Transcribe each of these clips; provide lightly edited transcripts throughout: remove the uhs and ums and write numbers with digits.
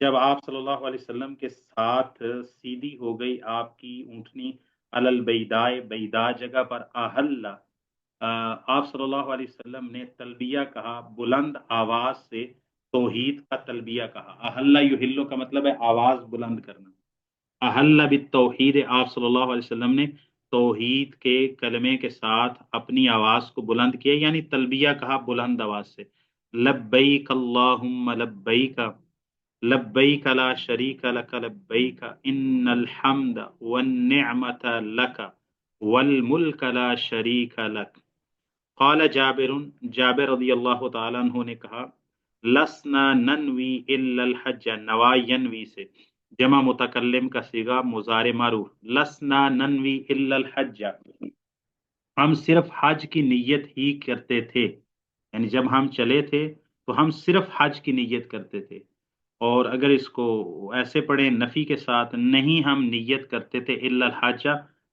جب آپ صلی اللہ علیہ وسلم کے ساتھ سیدھی ہو گئی آپ کی اونٹنی علل بیدائے بیدا جگہ پر احل، آپ صلی اللہ علیہ وسلم نے تلبیہ کہا بلند آواز سے، توحید کا تلبیہ کہا۔ احل یحلو کا مطلب ہے آواز بلند کرنا۔ احل بالتوحید، آپ صلی اللہ علیہ وسلم نے توحید کے کلمے کے ساتھ اپنی آواز کو بلند کیا، یعنی تلبیہ کہا بلند آواز سے۔ لبیک اللہم لبیک، لبیک لا شریک لک لبیک ان الحمد والنعمت لک والملک لا شریک لک۔ قال جابر، جابر رضی اللہ تعالیٰ عنہ نے کہا لسنا ننوی الا الحج، نوا ینوی سے جمع متکلم کا صیغہ مضارع معروف، لسنا ننوی الا الحج، ہم صرف حج کی نیت ہی کرتے تھے، یعنی جب ہم چلے تھے تو ہم صرف حج کی نیت کرتے تھے۔ اور اگر اس کو ایسے پڑھیں نفی کے ساتھ، نہیں ہم نیت کرتے تھے الا الحج،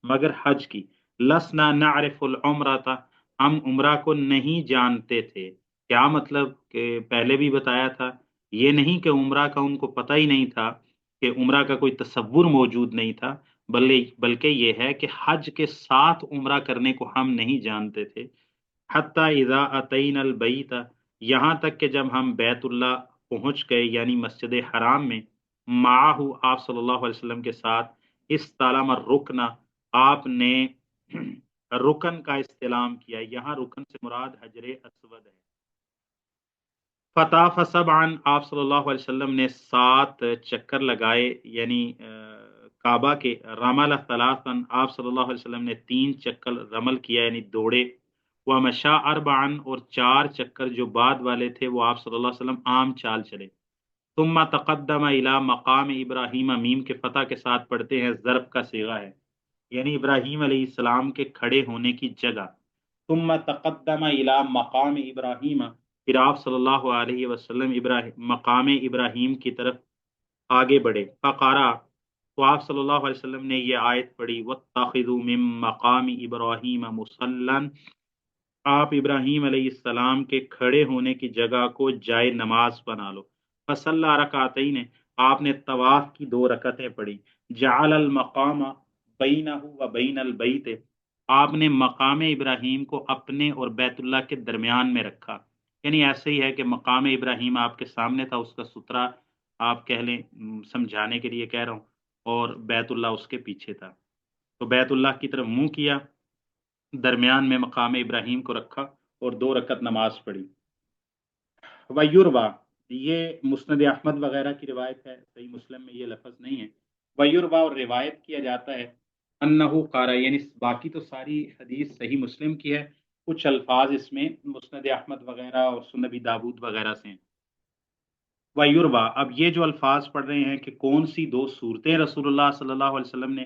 مگر حج کی۔ لسنا نعرف العمرہ، ہم عمرہ کو نہیں جانتے تھے۔ کیا مطلب کہ پہلے بھی بتایا تھا، یہ نہیں کہ عمرہ کا ان کو پتہ ہی نہیں تھا، کہ عمرہ کا کوئی تصور موجود نہیں تھا، بلکہ یہ ہے کہ حج کے ساتھ عمرہ کرنے کو ہم نہیں جانتے تھے۔ حتی اذا اتینا البیت، یہاں تک کہ جب ہم بیت اللہ پہنچ گئے، یعنی مسجد حرام میں، معاہ آپ صلی اللہ علیہ وسلم کے ساتھ، استلم الرکن، آپ نے رکن کا استلام کیا، یہاں رکن سے مراد حجر اسود ہے۔ فطاف سبعا، آپ صلی اللہ علیہ وسلم نے 7 چکر لگائے، یعنی کعبہ کے۔ رمل ثلاثا، آپ صلی اللہ علیہ وسلم نے 3 چکر رمل کیا، یعنی دوڑے۔ ومشا اربعا، اور 4 چکر جو بعد والے تھے وہ آپ صلی اللہ علیہ وسلم عام چال چلے۔ ثم تقدم الى مقام ابراہیم، میم کے فتح کے ساتھ پڑھتے ہیں، ضرب کا صیغہ ہے، یعنی ابراہیم علیہ السلام کے کھڑے ہونے کی جگہ۔ ثم تقدم الى مقام ابراہیم، پھر آپ صلی اللہ علیہ وسلم مقام ابراہیم کی طرف آگے بڑھے۔ فقارا، تو آپ صلی اللہ علیہ وسلم نے یہ آیت پڑھی، واتخذوا من مقام ابراہیم مصلا، آپ ابراہیم علیہ السلام کے کھڑے ہونے کی جگہ کو جائے نماز بنا لو۔ فصلی رکعتین، آپ نے طواف کی 2 رکعتیں پڑھی۔ جعل المقام بینہ و بین البیت، آپ نے مقام ابراہیم کو اپنے اور بیت اللہ کے درمیان میں رکھا، یعنی ایسے ہی ہے کہ مقام ابراہیم آپ کے سامنے تھا، اس کا سترہ آپ کہہ لیں، سمجھانے کے لیے کہہ رہا ہوں، اور بیت اللہ اس کے پیچھے تھا، تو بیت اللہ کی طرف منہ کیا، درمیان میں مقام ابراہیم کو رکھا اور 2 رکعت نماز پڑھی۔ ویروا، یہ مسند احمد وغیرہ کی روایت ہے، صحیح مسلم میں یہ لفظ نہیں ہے۔ ویروا، اور روایت کیا جاتا ہے، انہو قارا، یعنی باقی تو ساری حدیث صحیح مسلم کی ہے، کچھ الفاظ اس میں مسند احمد وغیرہ اور سنن ابی داود وغیرہ سے ہیں۔ ویروا، اب یہ جو الفاظ پڑھ رہے ہیں کہ کون سی 2 صورتیں رسول اللہ صلی اللہ علیہ وسلم نے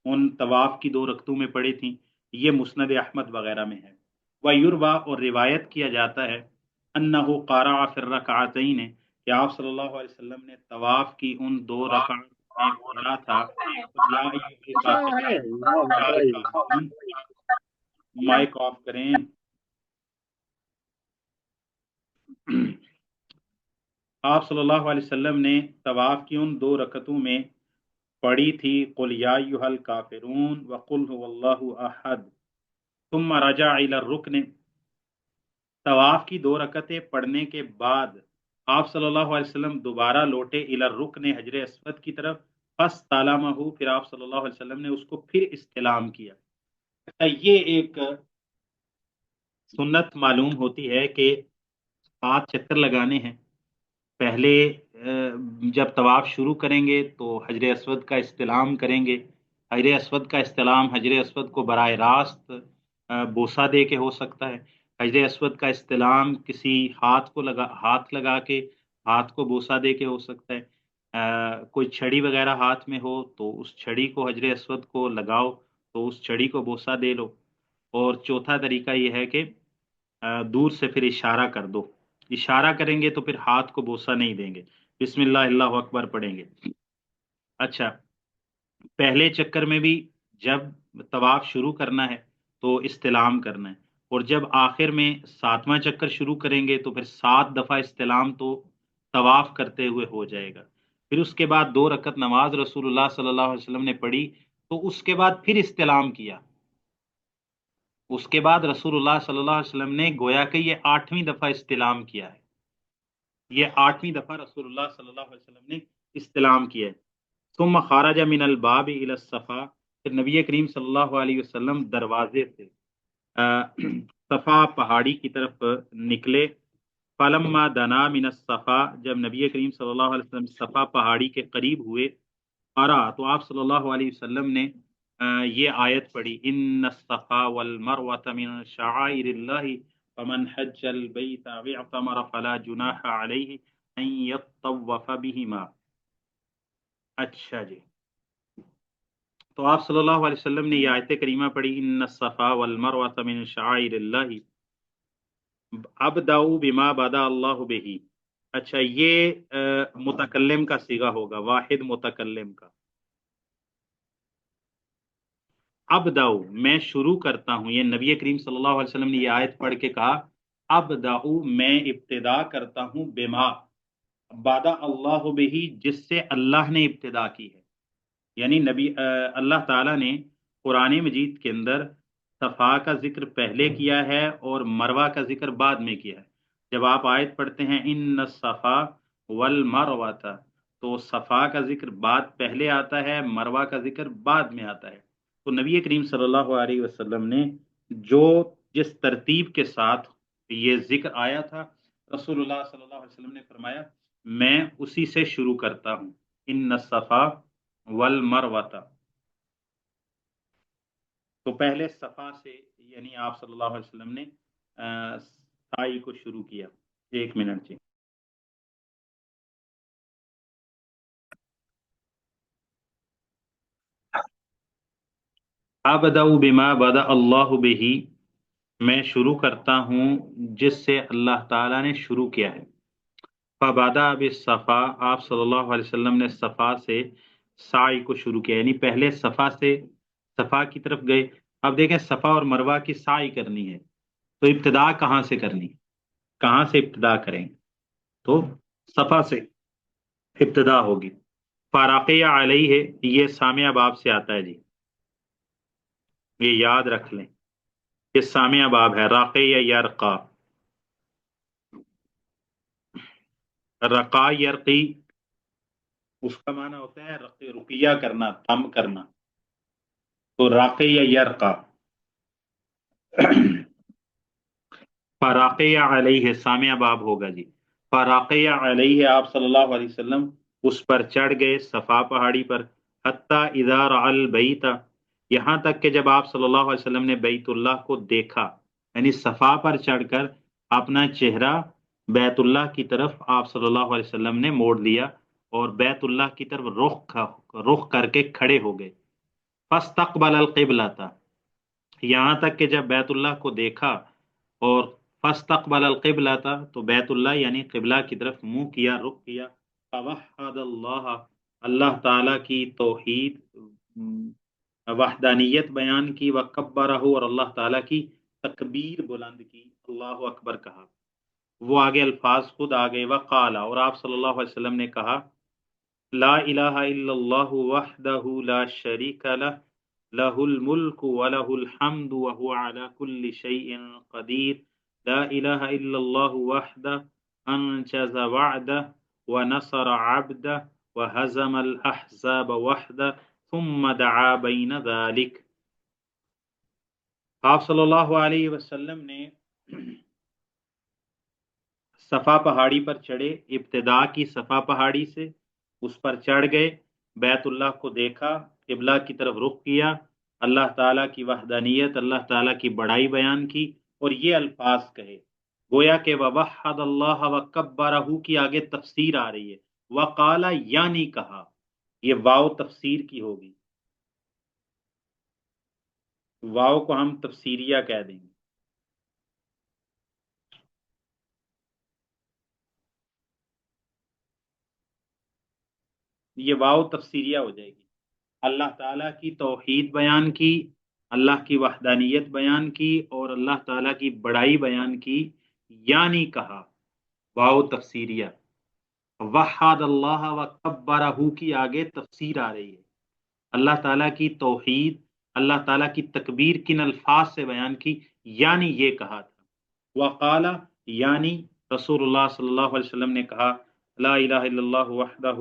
ان طواف کی 2 رکعتوں میں پڑھی تھیں، یہ مسند احمد وغیرہ میں ہے۔ ویروا، اور روایت کیا جاتا ہے، انہو قارع فی الرکعتین، کہ آپ صلی اللہ علیہ وسلم نے طواف کی ان 2 رکعت میں پڑھا تھا، یا ایھا الکافرون، مائک آف کریں۔ آپ صلی اللہ علیہ وسلم نے طواف کی ان 2 رکعتوں میں پڑھی تھی قل یا ایھا الکافرون وقل هو اللہ احد، ثم رجع الى الرکن، طواف کی 2 رکعتیں پڑھنے کے بعد آپ صلی اللہ علیہ وسلم دوبارہ لوٹے الی الرکن، حجر اسود کی طرف، فاستلمہ، پھر آپ صلی اللہ علیہ وسلم نے اس کو پھر استلام کیا۔ یہ ایک سنت معلوم ہوتی ہے کہ 7 چکر لگانے ہیں۔ پہلے جب طواف شروع کریں گے تو حجر اسود کا استلام کریں گے۔ حجر اسود کا استلام حجر اسود کو براہ راست بوسہ دے کے ہو سکتا ہے، حجر اسود کا استلام کسی ہاتھ لگا کے ہاتھ کو بوسہ دے کے ہو سکتا ہے، کوئی چھڑی وغیرہ ہاتھ میں ہو تو اس چھڑی کو حجر اسود کو لگاؤ تو اس چھڑی کو بوسہ دے لو، اور چوتھا طریقہ یہ ہے کہ دور سے پھر اشارہ کر دو، اشارہ کریں گے تو پھر ہاتھ کو بوسہ نہیں دیں گے، بسم اللہ اللہ اکبر پڑھیں گے۔ اچھا، پہلے چکر میں بھی جب طواف شروع کرنا ہے تو استلام کرنا ہے، اور جب آخر میں 7واں چکر شروع کریں گے تو پھر 7 دفعہ استلام تو طواف کرتے ہوئے ہو جائے گا۔ پھر اس کے بعد 2 رکعت نماز رسول اللہ صلی اللہ علیہ وسلم نے پڑھی، تو اس کے بعد پھر استلام کیا۔ اس کے بعد رسول اللہ صلی اللہ علیہ وسلم نے گویا کہ یہ 8ویں دفعہ استلام کیا ہے، یہ 8ویں دفعہ رسول اللہ صلی اللہ علیہ وسلم نے استلام کیا ہے۔ ثم خرج من الباب الى الصفا، پھر نبی کریم صلی اللہ علیہ وسلم دروازے سے صفا پہاڑی کی طرف نکلے۔ فلما دنا من الصفا، جب نبی کریم صلی اللہ علیہ وسلم صفا پہاڑی کے قریب ہوئے، قرأ، تو آپ صلی اللہ علیہ وسلم نے یہ آیت پڑھی، ان الصفا والمروة من شعائر اللہ فمن حج البیت او اعتمر فلا جناح علیہ ان یطوف بہما۔ اچھا جی، تو آپ صلی اللہ علیہ وسلم نے یہ آیت کریمہ پڑھی، ان الصفا والمروة من شعائر اللہ ابدأوا بما بدا اللہ بہ۔ اچھا، یہ متکلم کا صیغہ ہوگا، واحد متکلم کا۔ ابداؤ، میں شروع کرتا ہوں، یہ نبی کریم صلی اللہ علیہ وسلم نے یہ آیت پڑھ کے کہا، ابداؤ، میں ابتدا کرتا ہوں، بما بدا اللہ بہ، جس سے اللہ نے ابتدا کی ہے۔ یعنی اللہ تعالیٰ نے قرآن مجید کے اندر صفا کا ذکر پہلے کیا ہے اور مروہ کا ذکر بعد میں کیا ہے۔ جب آپ آیت پڑھتے ہیں ان الصفا والمروۃ، تو صفا کا ذکر بعد پہلے آتا ہے، مروہ کا ذکر بعد میں آتا ہے۔ تو نبی کریم صلی اللہ علیہ وسلم نے جس ترتیب کے ساتھ یہ ذکر آیا تھا، رسول اللہ صلی اللہ علیہ وسلم نے فرمایا میں اسی سے شروع کرتا ہوں، ان الصفا والمروۃ۔ تو پہلے صفا سے، یعنی آپ صلی اللہ علیہ وسلم نے سعی کو شروع کیا۔ 1 منٹ جی۔ ابدأ بما بدا اللہ بہ، میں شروع کرتا ہوں جس سے اللہ تعالیٰ نے شروع کیا ہے۔ فبدا بالصفا، آپ صلی اللہ علیہ وسلم نے صفا سے سعی کو شروع کیا، یعنی پہلے صفا سے صفا کی طرف گئے۔ اب دیکھیں صفا اور مروہ کی سعی کرنی ہے، تو ابتدا کہاں سے کرنی ہے، کہاں سے ابتدا کریں گے؟ تو صفا سے ابتدا ہوگی۔ فراقیہ علیہ، یہ سامعہ باب سے آتا ہے جی، یہ یاد رکھ لیں، یہ سامعہ باب ہے، راقیہ یرقا، رقا یرقی، اس کا معنی ہوتا ہے رقیہ کرنا، تھم کرنا، تو راقیہ یرقا۔ فراقیہ علیہ سامعہ باب ہوگا جی۔ فراقیہ علیہ، آپ صلی اللہ علیہ وسلم اس پر چڑھ گئے، صفا پہاڑی پر، حتی اذا رأى البیت، یہاں تک کہ جب آپ صلی اللہ علیہ وسلم نے بیت اللہ کو دیکھا، یعنی صفا پر چڑھ کر اپنا چہرہ بیت اللہ کی طرف آپ صلی اللہ علیہ وسلم نے موڑ لیا اور بیت اللہ کی طرف رخ کر کے کھڑے ہو گئے۔ فاستقبل القبلۃ، یہاں تک کہ جب بیت اللہ کو دیکھا اور فاستقبل القبلۃ، تو بیت اللہ یعنی قبلہ کی طرف منہ کیا، رخ کیا، فوحد اللہ، اللہ تعالیٰ کی توحید، وحدانیت بیان کی، وکبرہ، اور اللہ تعالیٰ کی تکبیر بلند کی، اللہ اکبر کہا۔ وہ آگے الفاظ خود آگئے، وقال، اور آپ صلی اللہ علیہ وسلم نے کہا، لا الہ الا اللہ وحدہ لا شریک لہ، لہ الملک ولہ الحمد وہو علی کل شیء قدیر، لا الہ الا اللہ وحدہ انجز وعدہ ونصر عبدہ وہزم الاحزاب وحدہ ثم دعا بین ذالک۔ آپ صلی اللہ علیہ وسلم نے صفا پہاڑی پر چڑھے، ابتدا کی صفا پہاڑی سے، اس پر چڑھ گئے، بیت اللہ کو دیکھا، قبلہ کی طرف رخ کیا، اللہ تعالیٰ کی وحدانیت، اللہ تعالیٰ کی بڑائی بیان کی، اور یہ الفاظ کہے، گویا کہ ووحد اللہ وکبرہ کی آگے تفسیر آ رہی ہے، وقال یعنی کہا، یہ واو تفسیر کی ہوگی، واو کو ہم تفسیریہ کہہ دیں گے۔ یہ واو تفسیریہ ہو جائے گی، اللہ تعالیٰ کی توحید بیان کی، اللہ کی وحدانیت بیان کی، اور اللہ تعالیٰ کی بڑائی بیان کی، یعنی کہا، واو تفسیریہ۔ وحد اللہ و کبرہ کی آگے تفسیر آ رہی ہے، اللہ تعالیٰ کی توحید، اللہ تعالیٰ کی تکبیر کن الفاظ سے بیان کی، یعنی یہ کہا تھا، وقال، یعنی رسول اللہ صلی اللہ علیہ وسلم نے کہا، لا الہ الا اللہ وحدہ،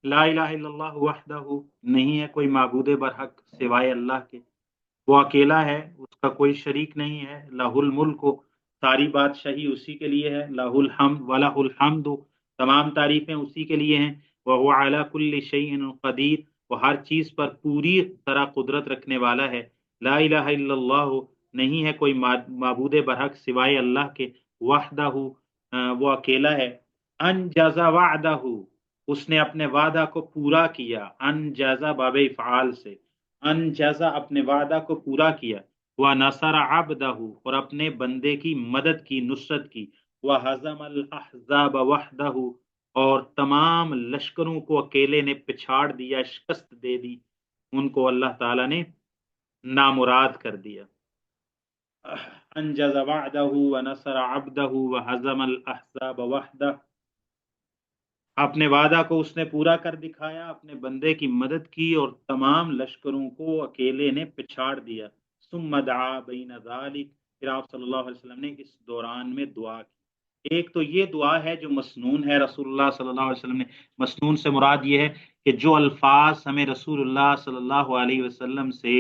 لا الہ الا اللہ وحدہ، نہیں ہے کوئی معبود برحق سوائے اللہ کے، وہ اکیلا ہے، اس کا کوئی شریک نہیں ہے، لہ الملک، ساری بادشاہی اسی کے لیے ہے، لہ الحمد ولہ الحمد، تمام تعریفیں اسی کے لیے ہیں، وہو علی کل شیء قدیر، وہ ہر چیز پر پوری طرح قدرت رکھنے والا ہے، لا الہ الا اللہ، نہیں ہے کوئی معبود برحق سوائے اللہ کے، وحدہ، وہ اکیلا ہے، انجز وعدہ، اس نے اپنے وعدہ کو پورا کیا، انجزا باب افعال سے، انجزا اپنے وعدہ کو پورا کیا، وَنَصَرَ عَبْدَهُ، اور اپنے بندے کی مدد کی، نصرت کی، وَهَزَمَ الْأَحْزَابَ وَحْدَهُ، اور تمام لشکروں کو اکیلے نے پچھاڑ دیا، شکست دے دی، ان کو اللہ تعالیٰ نے نامراد کر دیا، انجز وعدہ ونصر عبدہ وہزم الاحزاب وحدہ، اپنے وعدہ کو اس نے پورا کر دکھایا، اپنے بندے کی مدد کی اور تمام لشکروں کو اکیلے نے پچھاڑ دیا، ثم دعا بین ذالک، پھر آپ صلی اللہ علیہ وسلم نے اس دوران میں دعا کی، ایک تو یہ دعا ہے جو مسنون ہے رسول اللہ صلی اللہ علیہ وسلم نے، مسنون سے مراد یہ ہے کہ جو الفاظ ہمیں رسول اللہ صلی اللہ علیہ وسلم سے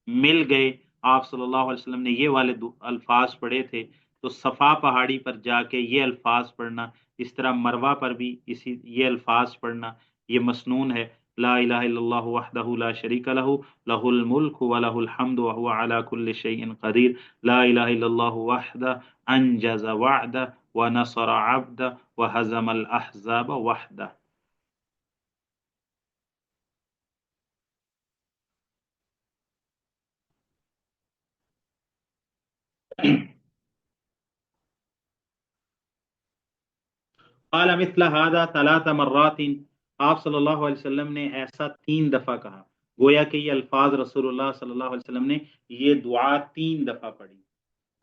مل گئے، آپ صلی اللہ علیہ وسلم نے یہ والے الفاظ پڑھے تھے، تو صفا پہاڑی پر جا کے یہ الفاظ پڑھنا، اس طرح مروہ پر بھی یہ الفاظ پڑھنا، یہ مسنون ہے، لا الہ الا اللہ وحدہ لا شریک لہ، لہ الملک و لہ الحمد وهو علی کل شیء قدیر، لا الہ الا اللہ وحدہ انجز وعدہ ونصر عبدہ وہزم الاحزاب وحدہ۔ قال مثل هذا ثلاث مرات، آپ صلی اللہ علیہ وسلم نے ایسا 3 دفعہ کہا، گویا کہ یہ الفاظ رسول اللہ صلی اللہ علیہ وسلم نے یہ دعا 3 دفعہ پڑھی،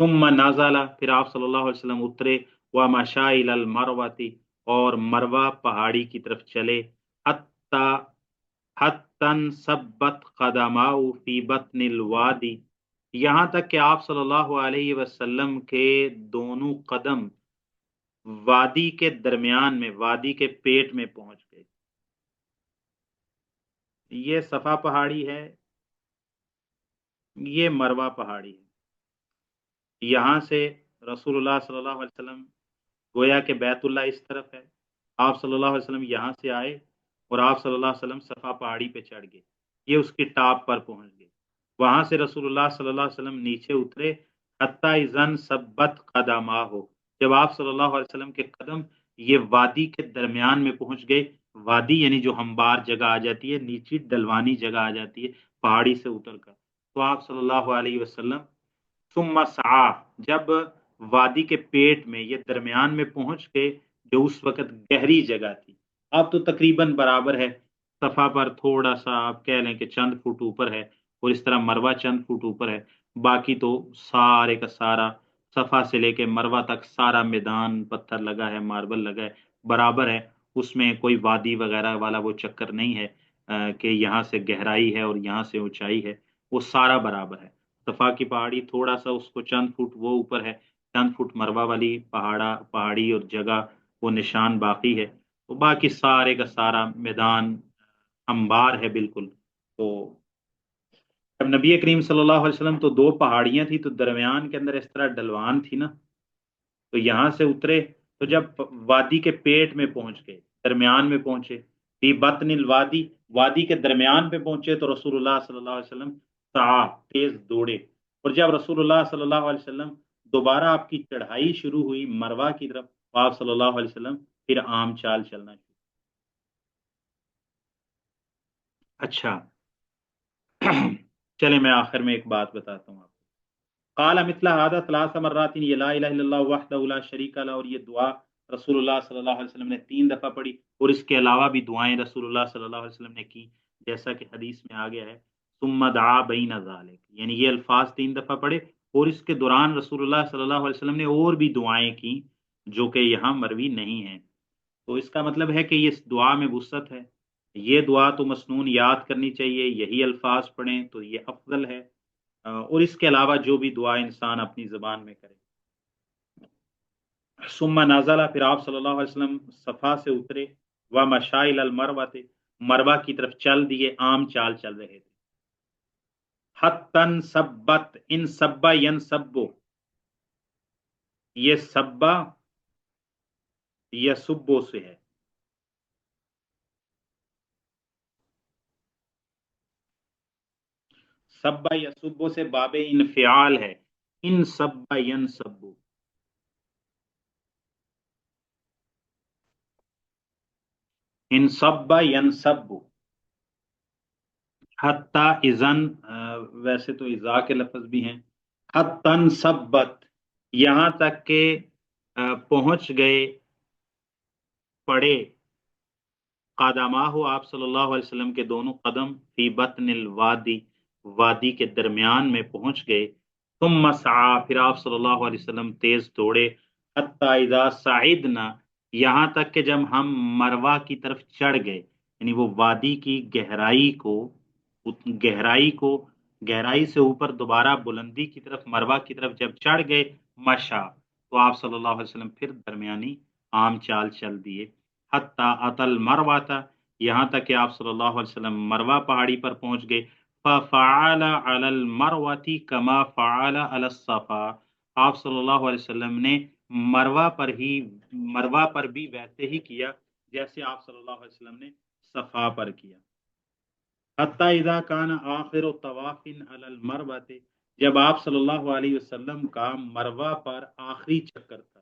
ثم نازل، پھر آپ صلی اللہ علیہ وسلم اترے، ومشى الى المروۃ، اور مروہ پہاڑی کی طرف چلے، حتی حتی ثبت قدماؤ فی بطن الوادی، یہاں تک کہ آپ صلی اللہ علیہ وسلم کے دونوں قدم وادی کے درمیان میں، وادی کے پیٹ میں پہنچ گئے، یہ صفا پہاڑی ہے، یہ مروہ پہاڑی ہے، یہاں سے رسول اللہ صلی اللہ علیہ وسلم، گویا کہ بیت اللہ اس طرف ہے، آپ صلی اللہ علیہ وسلم یہاں سے آئے اور آپ صلی اللہ علیہ وسلم صفا پہاڑی پہ چڑھ گئے، یہ اس کی ٹاپ پر پہنچ گئے، وہاں سے رسول اللہ صلی اللہ علیہ وسلم نیچے اترے، حتی اذن ثبت قدمہ ہو، جب آپ صلی اللہ علیہ وسلم کے قدم یہ وادی کے درمیان میں پہنچ گئے، وادی یعنی جو ہموار جگہ آ جاتی ہے، نیچی ڈلوانی جگہ آ جاتی ہے پہاڑی سے اتر کر، تو آپ صلی اللہ علیہ وسلم ثم سعا، جب وادی کے پیٹ میں یہ درمیان میں پہنچ گئے، جو اس وقت گہری جگہ تھی، اب تو تقریباً برابر ہے، صفا پر تھوڑا سا آپ کہہ لیں کہ چند فٹ اوپر ہے، اور اس طرح مروہ چند فٹ اوپر ہے، باقی تو سارے کا سارا صفا سے لے کے مروہ تک سارا میدان پتھر لگا ہے، ماربل لگا ہے، برابر ہے، اس میں کوئی وادی وغیرہ والا وہ چکر نہیں ہے کہ یہاں سے گہرائی ہے اور یہاں سے اونچائی ہے، وہ سارا برابر ہے، صفا کی پہاڑی تھوڑا سا اس کو چند فٹ وہ اوپر ہے، چند فٹ مروہ والی پہاڑی اور جگہ وہ نشان باقی ہے، تو باقی سارے کا سارا میدان ہموار ہے بالکل، تو جب نبی کریم صلی اللہ علیہ وسلم، تو 2 پہاڑیاں تھی، تو درمیان کے اندر اس طرح ڈلوان تھی نا، تو یہاں سے اترے، تو جب وادی کے پیٹ میں پہنچ گئے، درمیان میں پہنچے، فی بطن الوادی، وادی کے درمیان پہ پہنچے، تو رسول اللہ صلی اللہ علیہ وسلم سعا، تیز دوڑے، اور جب رسول اللہ صلی اللہ علیہ وسلم دوبارہ آپ کی چڑھائی شروع ہوئی مروہ کی طرف، تو آپ صلی اللہ علیہ وسلم پھر عام چال چلنا شروع۔ اچھا، چلے میں آخر میں ایک بات بتاتا ہوں آپ کو، قال مثل هذا 3 مرات، یہ لا الہ الا اللہ وحدہ لا شریک لہ، اور یہ دعا رسول اللہ صلی اللہ علیہ وسلم نے 3 دفعہ پڑھی، اور اس کے علاوہ بھی دعائیں رسول اللہ صلی اللہ علیہ وسلم نے کی، جیسا کہ حدیث میں آ گیا ہے، ثم دعا بین ذالک، یعنی یہ الفاظ 3 دفعہ پڑھے، اور اس کے دوران رسول اللہ صلی اللہ علیہ وسلم نے اور بھی دعائیں کی جو کہ یہاں مروی نہیں ہیں۔ تو اس کا مطلب ہے کہ یہ دعا میں وسعت ہے، یہ دعا تو مسنون یاد کرنی چاہیے، یہی الفاظ پڑھیں تو یہ افضل ہے، اور اس کے علاوہ جو بھی دعا انسان اپنی زبان میں کرے۔ ثم نازلہ، پھر آپ صلی اللہ علیہ وسلم صفا سے اترے، ومشائل المروہ، مروہ کی طرف چل دیے، عام چال چل رہے تھے۔ حتن سبت، ان سبا ین سبو، یہ سبا یا سبو سے ہے، سبا یا سبو سے باب انفعال ہے، ان سبا ین سبو، ان سبا ین سبو، حتی اذن، ویسے تو اذا کے لفظ بھی ہیں، حتن سبت، یہاں تک کہ پہنچ گئے، پڑے، قدماہ، آپ صلی اللہ علیہ وسلم کے دونوں قدم، فی بطن الوادی، وادی کے درمیان میں پہنچ گئے، ثم سعی، پھر آپ صلی اللہ علیہ وسلم تیز دوڑے، حتی اذا صعدنا، یہاں تک کہ جب ہم مروہ کی طرف چڑھ گئے، یعنی وہ وادی کی گہرائی کو گہرائی سے اوپر دوبارہ بلندی کی طرف، مروہ کی طرف جب چڑھ گئے، مشا، تو آپ صلی اللہ علیہ وسلم پھر درمیانی عام چال چل دیے، حتی اتل مروہ تھا، یہاں تک کہ آپ صلی اللہ علیہ وسلم مروہ پہاڑی پر پہنچ گئے، ففعل علی المروہ کما فعل علی الصفا، آپ صلی اللہ علیہ وسلم نے مروہ پر بھی ویسے ہی کیا جیسے آپ صلی اللہ علیہ وسلم نے صفا پر کیا۔ حتی اذا کان آخر طواف علی المروہ، جب آپ صلی اللہ علیہ وسلم کا مروہ پر آخری چکر تھا،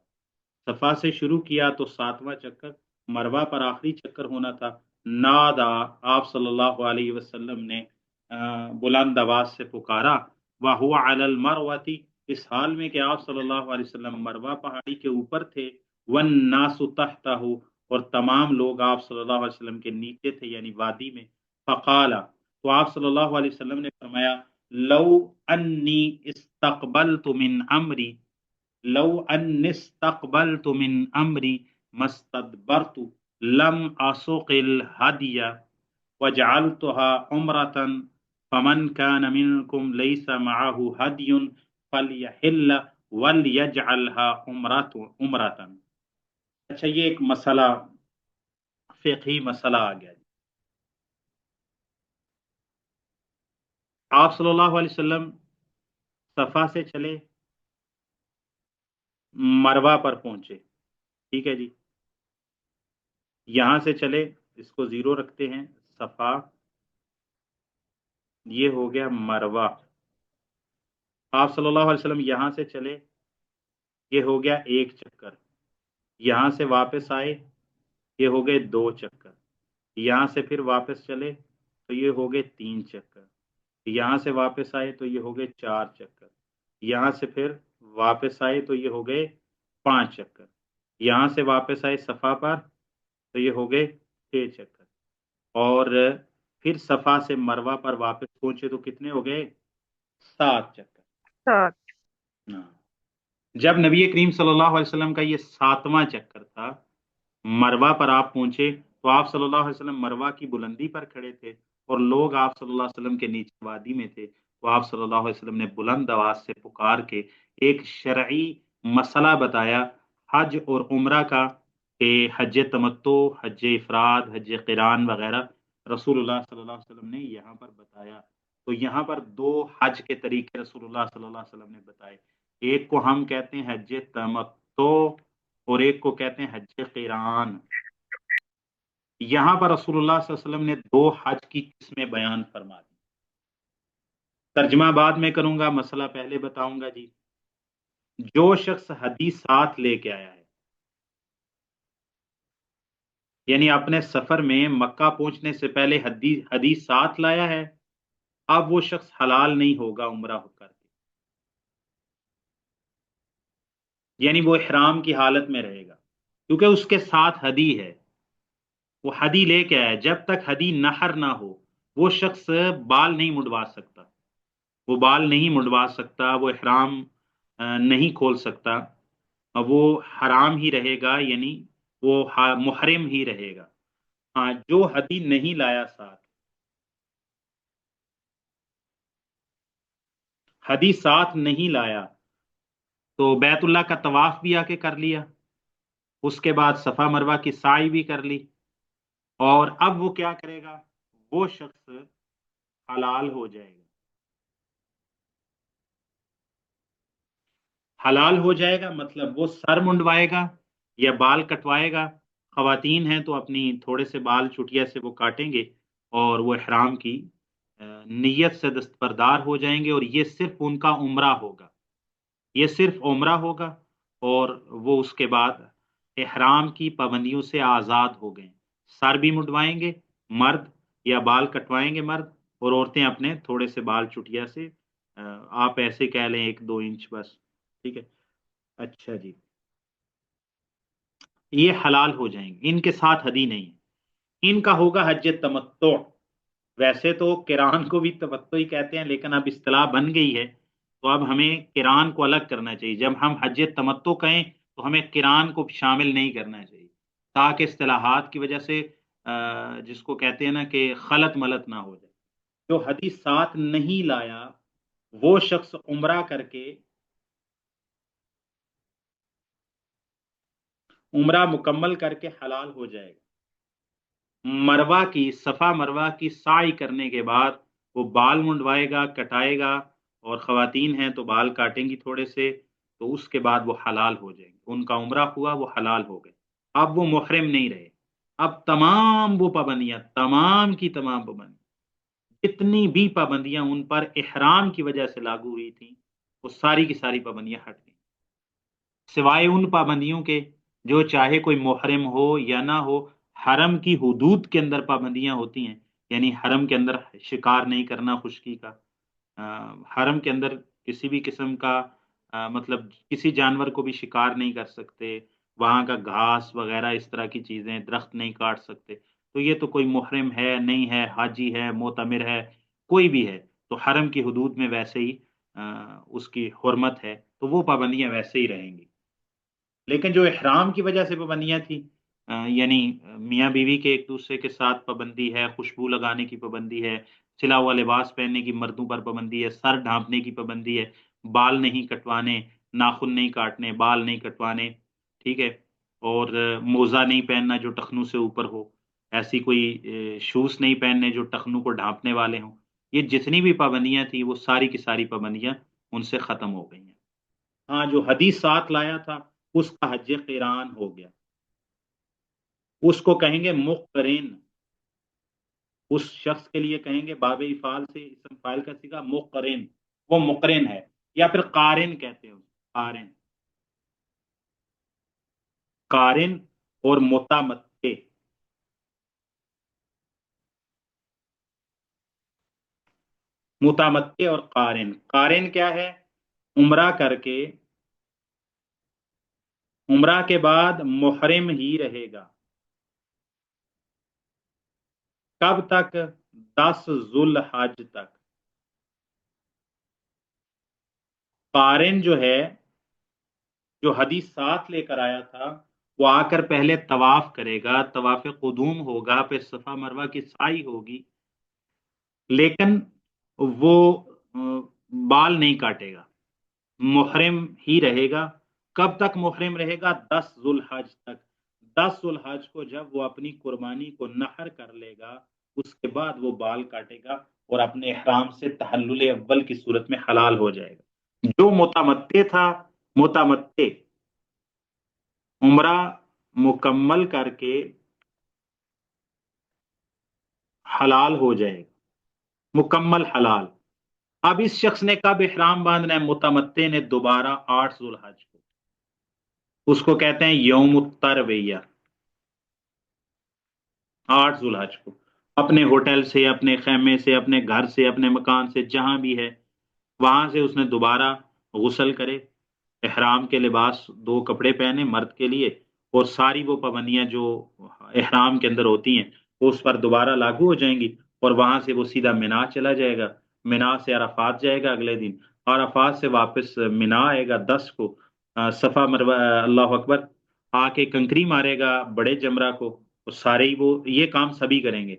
صفا سے شروع کیا تو 7واں چکر، مروہ پر آخری چکر ہونا تھا، نادا، آپ صلی اللہ علیہ وسلم نے بلند آواز سے پکارا، وَهُوَ عَلَى الْمَرْوَةِ، اس حال میں کہ آپ صلی اللہ علیہ وسلم مروہ پہاڑی کے اوپر تھے، وَالنَّاسُ تَحْتَهُ، اور تمام لوگ آپ صلی اللہ علیہ وسلم کے نیچے تھے، یعنی وادی میں، فقال، تو آپ صلی اللہ علیہ وسلم نے فرمایا، لو انی استقبلت من امری، لو ان استقبلت من امری مستدبرت لم اسوق الهدی وجعلتها عمرة، فمن كان منكم ليس معه هدي فليحل وليجعلها عمرة۔ اچھا، یہ ایک مسئلہ، فقہی مسئلہ آ گیا، آپ صلی اللہ علیہ وسلم صفا سے چلے، مروہ پر پہنچے، ٹھیک ہے جی، یہاں سے چلے، اس کو 0 رکھتے ہیں، صفا، یہ ہو گیا مروہ، آپ صلی اللہ علیہ وسلم یہاں سے چلے، یہ ہو گیا 1 چکر، یہاں سے واپس آئے، یہ ہو گئے 2 چکر، یہاں سے پھر واپس چلے تو یہ ہو گئے 3 چکر، یہاں سے واپس آئے تو یہ ہو گئے 4 چکر، یہاں سے پھر واپس آئے تو یہ ہو گئے 5 چکر، یہاں سے واپس آئے صفا پر تو یہ ہو گئے 6 چکر، اور پھر صفا سے مروہ پر واپس پہنچے تو کتنے ہو گئے؟ 7 چکر۔ 7۔ ہاں، جب نبی کریم صلی اللہ علیہ وسلم کا یہ 7واں چکر تھا، مروہ پر آپ پہنچے تو آپ صلی اللہ علیہ وسلم مروہ کی بلندی پر کھڑے تھے، اور لوگ آپ صلی اللہ علیہ وسلم کے نیچے وادی میں تھے، تو آپ صلی اللہ علیہ وسلم نے بلند آواز سے پکار کے ایک شرعی مسئلہ بتایا حج اور عمرہ کا، کہ حج تمتع، حج افراد، حج قران وغیرہ رسول اللہ صلی اللہ علیہ وسلم نے یہاں پر بتایا۔ تو یہاں پر 2 حج کے طریقے رسول اللہ صلی اللہ علیہ وسلم نے بتائے، ایک کو ہم کہتے ہیں حج تمتع، اور ایک کو کہتے ہیں حج قران۔ یہاں پر رسول اللہ صلی اللہ علیہ وسلم نے 2 حج کی قسمیں بیان فرما دی، ترجمہ بعد میں کروں گا، مسئلہ پہلے بتاؤں گا جی۔ جو شخص حدیث ساتھ لے کے آیا ہے، یعنی اپنے سفر میں مکہ پہنچنے سے پہلے حدیث ساتھ لایا ہے، اب وہ شخص حلال نہیں ہوگا عمرہ کر کے، یعنی وہ احرام کی حالت میں رہے گا، کیونکہ اس کے ساتھ ہدی ہے، وہ ہدی لے کے آیا، جب تک ہدی نحر نہ ہو وہ شخص بال نہیں مڈوا سکتا، وہ بال نہیں مڈوا سکتا، وہ احرام نہیں کھول سکتا، وہ حرام ہی رہے گا، یعنی وہ محرم ہی رہے گا۔ ہاں، جو ہدی نہیں لایا ساتھ، ہدی ساتھ نہیں لایا تو بیت اللہ کا طواف بھی آ کے کر لیا، اس کے بعد صفا مروہ کی سعی بھی کر لی، اور اب وہ کیا کرے گا؟ وہ شخص حلال ہو جائے گا۔ حلال ہو جائے گا مطلب وہ سر منڈوائے گا یا بال کٹوائے گا۔ خواتین ہیں تو اپنی تھوڑے سے بال چٹیا سے وہ کاٹیں گے اور وہ احرام کی نیت سے دستبردار ہو جائیں گے، اور یہ صرف ان کا عمرہ ہوگا، یہ صرف عمرہ ہوگا، اور وہ اس کے بعد احرام کی پابندیوں سے آزاد ہو گئے۔ سر بھی مڈوائیں گے مرد، یا بال کٹوائیں گے مرد، اور عورتیں اپنے تھوڑے سے بال چٹیا سے، آپ ایسے کہہ لیں 1-2 انچ بس، ٹھیک ہے۔ اچھا جی، یہ حلال ہو جائیں گے، ان کے ساتھ ہدی نہیں ہے، ان کا ہوگا حج تمتع۔ ویسے تو کران کو بھی تمتع ہی کہتے ہیں، لیکن اب اصطلاح بن گئی ہے تو اب ہمیں کران کو الگ کرنا چاہیے۔ جب ہم حج تمتع کہیں تو ہمیں کران کو شامل نہیں کرنا چاہیے، تاکہ اصطلاحات کی وجہ سے جس کو کہتے ہیں نا کہ خلط ملط نہ ہو جائے۔ جو حدیث ساتھ نہیں لایا وہ شخص عمرہ مکمل کر کے حلال ہو جائے گا۔ مروہ کی، صفا مروہ کی سعی کرنے کے بعد وہ بال منڈوائے گا، کٹائے گا، اور خواتین ہیں تو بال کاٹیں گی تھوڑے سے، تو اس کے بعد وہ حلال ہو جائیں گے، ان کا عمرہ ہوا، وہ حلال ہو گئے، اب وہ محرم نہیں رہے۔ اب تمام وہ پابندیاں، تمام کی تمام پابندیاں، جتنی بھی پابندیاں ان پر احرام کی وجہ سے لاگو ہوئی تھیں، وہ ساری کی ساری پابندیاں ہٹ گئیں، سوائے ان پابندیوں کے جو چاہے کوئی محرم ہو یا نہ ہو، حرم کی حدود کے اندر پابندیاں ہوتی ہیں، یعنی حرم کے اندر شکار نہیں کرنا خشکی کا، حرم کے اندر کسی بھی قسم کا مطلب کسی جانور کو بھی شکار نہیں کر سکتے، وہاں کا گھاس وغیرہ اس طرح کی چیزیں، درخت نہیں کاٹ سکتے، تو یہ تو کوئی محرم ہے نہیں ہے، حاجی ہے، معتمر ہے، کوئی بھی ہے تو حرم کی حدود میں ویسے ہی اس کی حرمت ہے، تو وہ پابندیاں ویسے ہی رہیں گی۔ لیکن جو احرام کی وجہ سے پابندیاں تھیں، یعنی میاں بیوی کے ایک دوسرے کے ساتھ پابندی ہے، خوشبو لگانے کی پابندی ہے، سلا ہوا لباس پہننے کی مردوں پر پابندی ہے، سر ڈھانپنے کی پابندی ہے، بال نہیں کٹوانے، ناخن نہیں کاٹنے، بال نہیں کٹوانے، ٹھیک ہے، اور موزہ نہیں پہننا جو ٹخنوں سے اوپر ہو، ایسی کوئی شوز نہیں پہننے جو ٹخنوں کو ڈھانپنے والے ہوں، یہ جتنی بھی پابندیاں تھیں وہ ساری کی ساری پابندیاں ان سے ختم ہو گئی ہیں۔ ہاں، جو حدیث ساتھ لایا تھا اس کا حج قیران ہو گیا، اس کو کہیں گے مقرن، اس شخص کے لیے کہیں گے باب افعال سے اسم فاعل کا صیغہ مقرن، وہ مقرن ہے، یا پھر قارن کہتے ہیں، قارن، قارن اور متمتع، متمتع اور قارن۔ قارن کیا ہے؟ عمرہ کر کے، عمرہ کے بعد محرم ہی رہے گا، کب تک؟ 10 ذوالحج تک۔ قارن جو ہے، جو حدیث ساتھ لے کر آیا تھا، وہ آ کر پہلے طواف کرے گا، طواف قدوم ہوگا، پھر صفا مروہ کی سعی ہوگی، لیکن وہ بال نہیں کاٹے گا، محرم ہی رہے گا۔ کب تک محرم رہے گا؟ 10 ذوالحج تک۔ 10 ذوالحج کو جب وہ اپنی قربانی کو نحر کر لے گا، اس کے بعد وہ بال کاٹے گا اور اپنے احرام سے تحلل اول کی صورت میں حلال ہو جائے گا۔ جو متمتع تھا، متمتع عمرہ مکمل کر کے حلال ہو جائے گا، مکمل حلال۔ اب اس شخص نے کب احرام باندھنا ہے؟ متمتع نے دوبارہ 8 ذوالحج کو، اس کو کہتے ہیں یوم الترویہ، 8 ذوالحج کو، اپنے ہوٹل سے، اپنے خیمے سے، اپنے گھر سے، اپنے مکان سے، جہاں بھی ہے وہاں سے اس نے دوبارہ غسل کرے، احرام کے لباس، 2 کپڑے پہنے مرد کے لیے، اور ساری وہ پابندیاں جو احرام کے اندر ہوتی ہیں وہ اس پر دوبارہ لاگو ہو جائیں گی، اور وہاں سے وہ سیدھا مینا چلا جائے گا، مینا سے عرفات جائے گا اگلے دن، عرفات سے واپس مینا آئے گا 10 کو، صفا مروہ، اللہ اکبر، آ کے کنکری مارے گا بڑے جمرہ کو، اور سارے ہی وہ یہ کام سبھی کریں گے،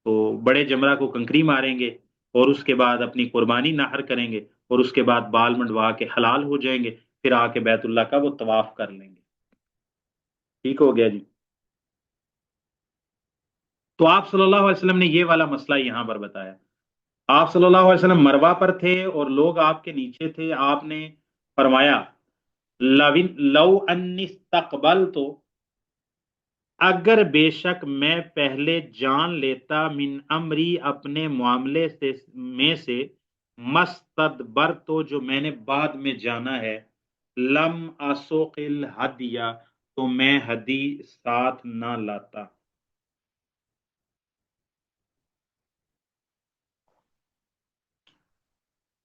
تو بڑے جمرہ کو کنکری ماریں گے، اور اس کے بعد اپنی قربانی نحر کریں گے، اور اس کے بعد بال منڈوا کے حلال ہو جائیں گے، پھر آ کے بیت اللہ کا وہ طواف کر لیں گے۔ ٹھیک ہو گیا جی؟ تو آپ صلی اللہ علیہ وسلم نے یہ والا مسئلہ یہاں پر بتایا۔ آپ صلی اللہ علیہ وسلم مروا پر تھے اور لوگ آپ کے نیچے تھے، آپ نے فرمایا لو انی استقبلت، اگر بے شک میں پہلے جان لیتا من امری اپنے معاملے سے مستدبر تو جو میں نے بعد میں جانا ہے، لم اسوق الہدیہ تو میں ہدی ساتھ نہ لاتا۔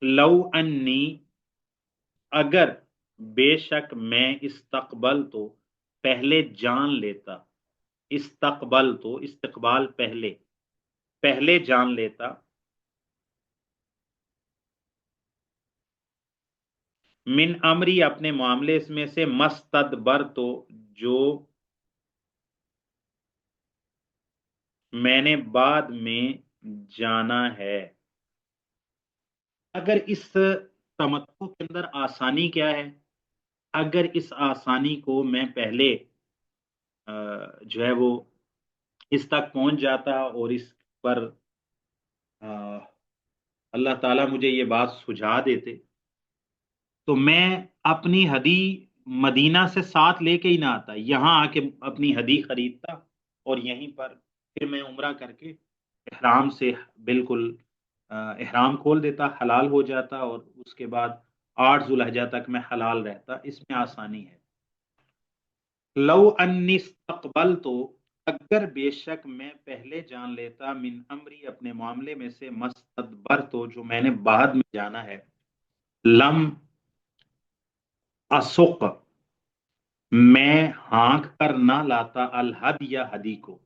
لو انی، اگر بے شک میں استقبل تو پہلے جان لیتا، استقبل تو استقبال پہلے، پہلے جان لیتا، من امری اپنے معاملے میں سے مستدبر تو جو میں نے بعد میں جانا ہے۔ اگر اس تمتع کے اندر آسانی کیا ہے؟ اگر اس آسانی کو میں پہلے جو ہے وہ اس تک پہنچ جاتا اور اس پر اللہ تعالیٰ مجھے یہ بات سجھا دیتے، تو میں اپنی ہدی مدینہ سے ساتھ لے کے ہی نہ آتا، یہاں آ کے اپنی ہدی خریدتا، اور یہیں پر پھر میں عمرہ کر کے احرام سے بالکل احرام کھول دیتا، حلال ہو جاتا، اور اس کے بعد 8 ذوالحجہ تک میں حلال رہتا۔ اس میں آسانی ہے۔ لو انی استقبل تو، اگر بے شک میں پہلے جان لیتا من امری اپنے معاملے میں سے مستدبر تو جو میں نے بعد میں جانا ہے، لم اسق میں ہانک کر نہ لاتا الحد یا ہدی کو۔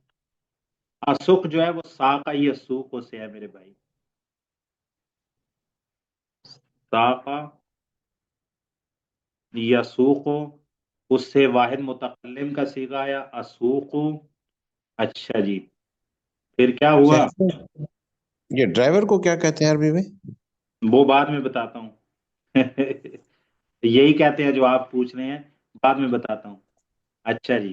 اسق جو ہے وہ ساقہ یا سوق سے ہے میرے بھائی، ساقہ یا سوق، اس سے واحد متکلم کا صیغہ آیا اسوق۔ اچھا جی، پھر کیا ہوا؟ شیخ، یہ ڈرائیور کو کیا کہتے ہیں عربی میں؟ وہ بعد میں بتاتا ہوں یہی کہتے ہیں جو آپ پوچھ رہے ہیں، بعد میں بتاتا ہوں۔ اچھا جی،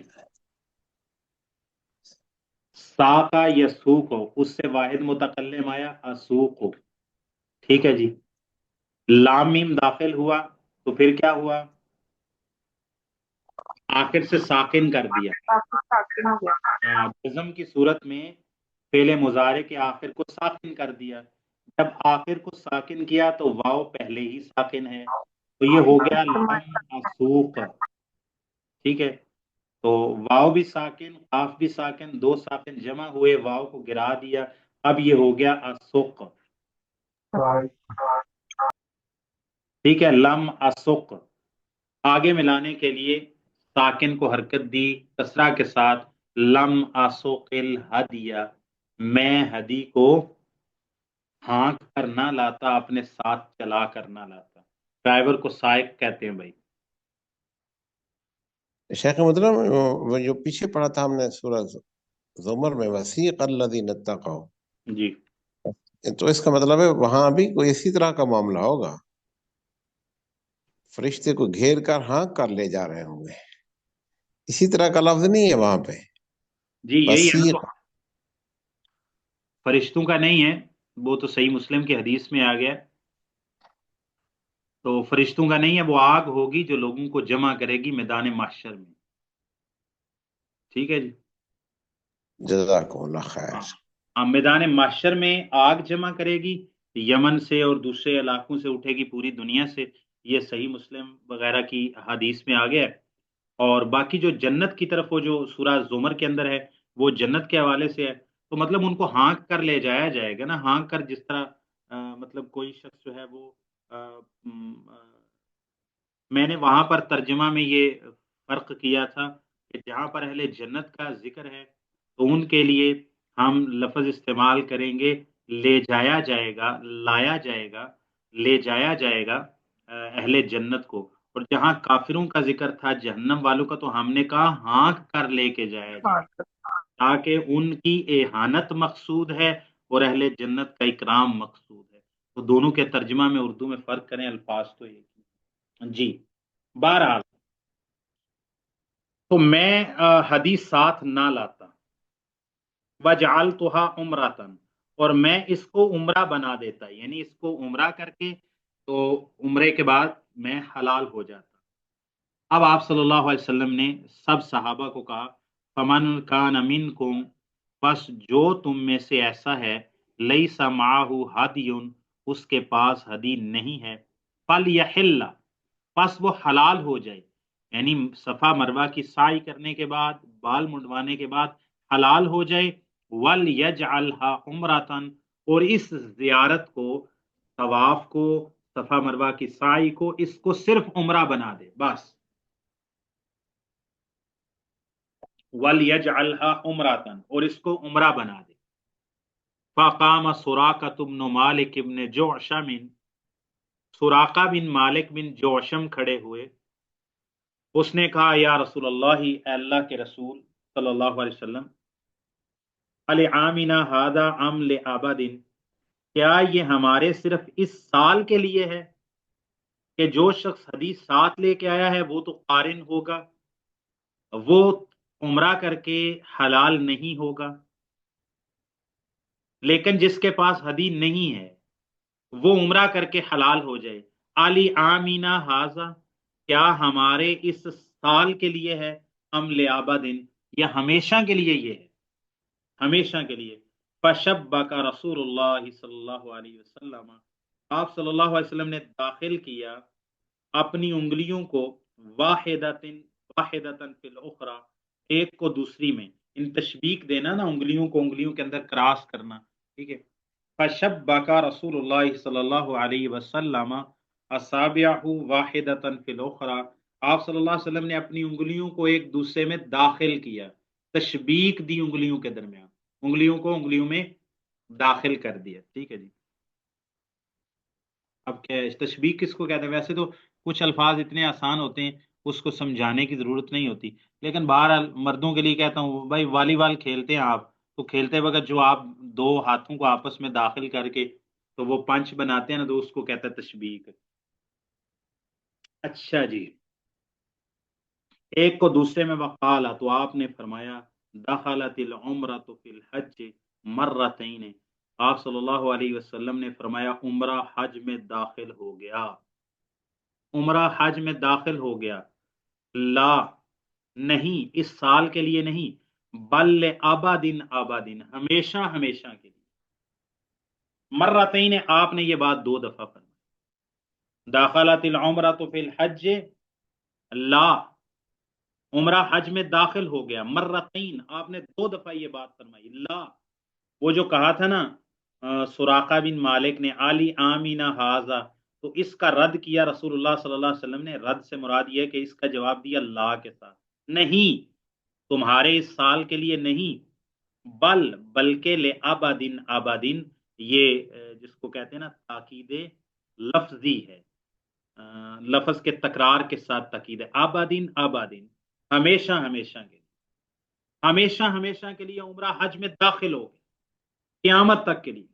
ساقہ یسوق، اس سے واحد متکلم آیا اسوق، ٹھیک ہے جی۔ لام میم داخل ہوا تو پھر کیا ہوا؟ آخر سے ساکن کر دیا۔ جزم کی صورت میں فعل مضارع کے آخر کو ساکن کر دیا، جب آخر کو ساکن کیا تو واو پہلے ہی ساکن ہے، تو یہ ہو گیا لم اسوق، ٹھیک ہے۔ تو واو بھی ساکن، قاف بھی ساکن، دو ساکن جمع ہوئے، واو کو گرا دیا، اب یہ ہو گیا اسوق، ٹھیک ہے۔ لم اسوق، آگے ملانے کے لیے ساکن کو حرکت دی کسرہ کے ساتھ، لم اسوق الہدیہ، میں ہدی کو ہانک کر نہ لاتا، اپنے ساتھ چلا کر نہ لاتا۔ ڈرائیور کو سائق کہتے ہیں بھائی۔ شیخ مطلب وہ جو پیچھے پڑھا تھا ہم نے سورہ زمر میں، وسیق الذین اتقوا، جی تو اس کا مطلب ہے وہاں بھی کوئی اسی طرح کا معاملہ ہوگا، فرشتے کو گھیر کر ہانک کر لے جا رہے ہوں گے، اسی طرح کا لفظ نہیں ہے وہاں پہ جی، یہی ہے نا، تو وسیق؟ فرشتوں کا نہیں ہے، وہ تو صحیح مسلم کی حدیث میں آ گیا، تو فرشتوں کا نہیں ہے، وہ آگ ہوگی جو لوگوں کو جمع کرے گی میدان محشر میں، ٹھیک ہے جی۔ جزاکم اللہ خیر۔ میدان محشر میں آگ جمع کرے گی، یمن سے اور دوسرے علاقوں سے اٹھے گی، پوری دنیا سے، یہ صحیح مسلم وغیرہ کی حدیث میں آ گیا ہے۔ اور باقی جو جنت کی طرف وہ جو سورہ زمر کے اندر ہے، وہ جنت کے حوالے سے ہے، تو مطلب ان کو ہانک کر لے جایا جائے گا نا، ہانک کر، جس طرح مطلب کوئی شخص جو ہے وہ میں نے وہاں پر ترجمہ میں یہ فرق کیا تھا کہ جہاں پر اہل جنت کا ذکر ہے تو ان کے لیے ہم لفظ استعمال کریں گے لے جایا جائے گا، لایا جائے گا، لے جایا جائے گا اہل جنت کو. اور جہاں کافروں کا ذکر تھا، جہنم والوں کا، تو ہم نے کہا ہانک کر لے کے جایا جائے گا، تاکہ ان کی احانت مقصود ہے اور اہل جنت کا اکرام مقصود ہے. تو دونوں کے ترجمہ میں اردو میں فرق کریں، الفاظ تو ایک ہی. جی بہرحال تو میں حدیث ساتھ نہ لاتا، وجعلتها عمرتن، اور میں اس کو عمرہ بنا دیتا، یعنی اس کو عمرہ کر کے تو عمرے کے بعد میں حلال ہو جاتا. اب آپ صلی اللہ علیہ وسلم نے سب صحابہ کو کہا فمن کان منکم، بس جو تم میں سے ایسا ہے لیس معہ ہدی، اس کے پاس ہدی نہیں ہے، فلیحل، پس وہ حلال ہو جائے، یعنی صفا مروہ کی سعی کرنے کے بعد، بال منڈوانے کے بعد حلال ہو جائے. وَلْيَجْعَلْهَا عُمْرَةً، اور اس زیارت کو، طواف کو، صفا مروہ کی سعی کو، اس کو صرف عمرہ بنا دے بس. وَلْيَجْعَلْهَا عُمْرَةً، اور اس کو عمرہ بنا دے. فَقَامَ سُرَاقَةُ بْنُ مَالِكِ بْنِ جُعْشَمٍ، سراقہ بن مالک بن جوشم کھڑے ہوئے. اس نے کہا یا رسول اللہ، اے اللہ کے رسول صلی اللہ علیہ وسلم، العامنا ھذا ام لابد، کیا یہ ہمارے صرف اس سال کے لیے ہے کہ جو شخص حدیث ساتھ لے کے آیا ہے وہ تو قارن ہوگا، وہ عمرہ کر کے حلال نہیں ہوگا، لیکن جس کے پاس ہدی نہیں ہے وہ عمرہ کر کے حلال ہو جائے. علی آمینا ھذا، کیا ہمارے اس سال کے لیے ہے، ام لابدن، یا ہمیشہ کے لیے یہ ہے، ہمیشہ کے لیے. فشبک رسول اللہ صلی اللہ علیہ وسلم، آپ صلی اللہ علیہ وسلم نے داخل کیا اپنی انگلیوں کو واحدتن فی الاخری، ایک کو دوسری میں. ان تشبیک دینا نا، انگلیوں کو انگلیوں کے اندر کراس کرنا، ٹھیک ہے. فشبک رسول اللہ صلی اللہ علیہ وسلم اصابعہ واحدتن فی الاخری، آپ صلی اللہ علیہ وسلم نے اپنی انگلیوں کو ایک دوسرے میں داخل کیا، تشبیک دی انگلیوں کے درمیان، انگلیوں کو انگلیوں میں داخل کر دیا. ٹھیک ہے جی. اب کیا تشبیہ کس کو کہتے ہیں؟ ویسے تو کچھ الفاظ اتنے آسان ہوتے ہیں اس کو سمجھانے کی ضرورت نہیں ہوتی، لیکن بہرحال مردوں کے لیے کہتا ہوں، بھائی والی بال کھیلتے ہیں آپ، تو کھیلتے وقت جو آپ دو ہاتھوں کو آپس میں داخل کر کے تو وہ پنچ بناتے ہیں نا، تو اس کو کہتا ہے تشبیہ. اچھا جی. ایک کو دوسرے میں وقالا، تو آپ نے فرمایا دخلت العمرۃ فی الحج مرتین، آپ صلی اللہ علیہ وسلم نے فرمایا عمرہ حج میں داخل ہو گیا، عمرہ حج میں داخل ہو گیا. لا، نہیں، اس سال کے لیے نہیں، بل آبادین، آبادین، ہمیشہ ہمیشہ کے لیے. مرتین، آپ نے یہ بات دو دفعہ فرمائی. داخلت العمرۃ فی الحج، لا، عمرہ حج میں داخل ہو گیا. مرتین، آپ نے دو دفعہ یہ بات فرمائی. لا، وہ جو کہا تھا نا سراقہ بن مالک نے علی آمینا ھذا، تو اس کا رد کیا رسول اللہ صلی اللہ علیہ وسلم نے. رد سے مراد یہ کہ اس کا جواب دیا لا کے ساتھ، نہیں، تمہارے اس سال کے لیے نہیں، بلکہ لآبادین، آبادین، یہ جس کو کہتے ہیں نا تاکید لفظی ہے، لفظ کے تکرار کے ساتھ تاکید ہے. آبادین، آبادین، ہمیشہ ہمیشہ کے لیے، ہمیشہ ہمیشہ کے لیے عمرہ حج میں داخل ہو گئے، قیامت تک کے لیے.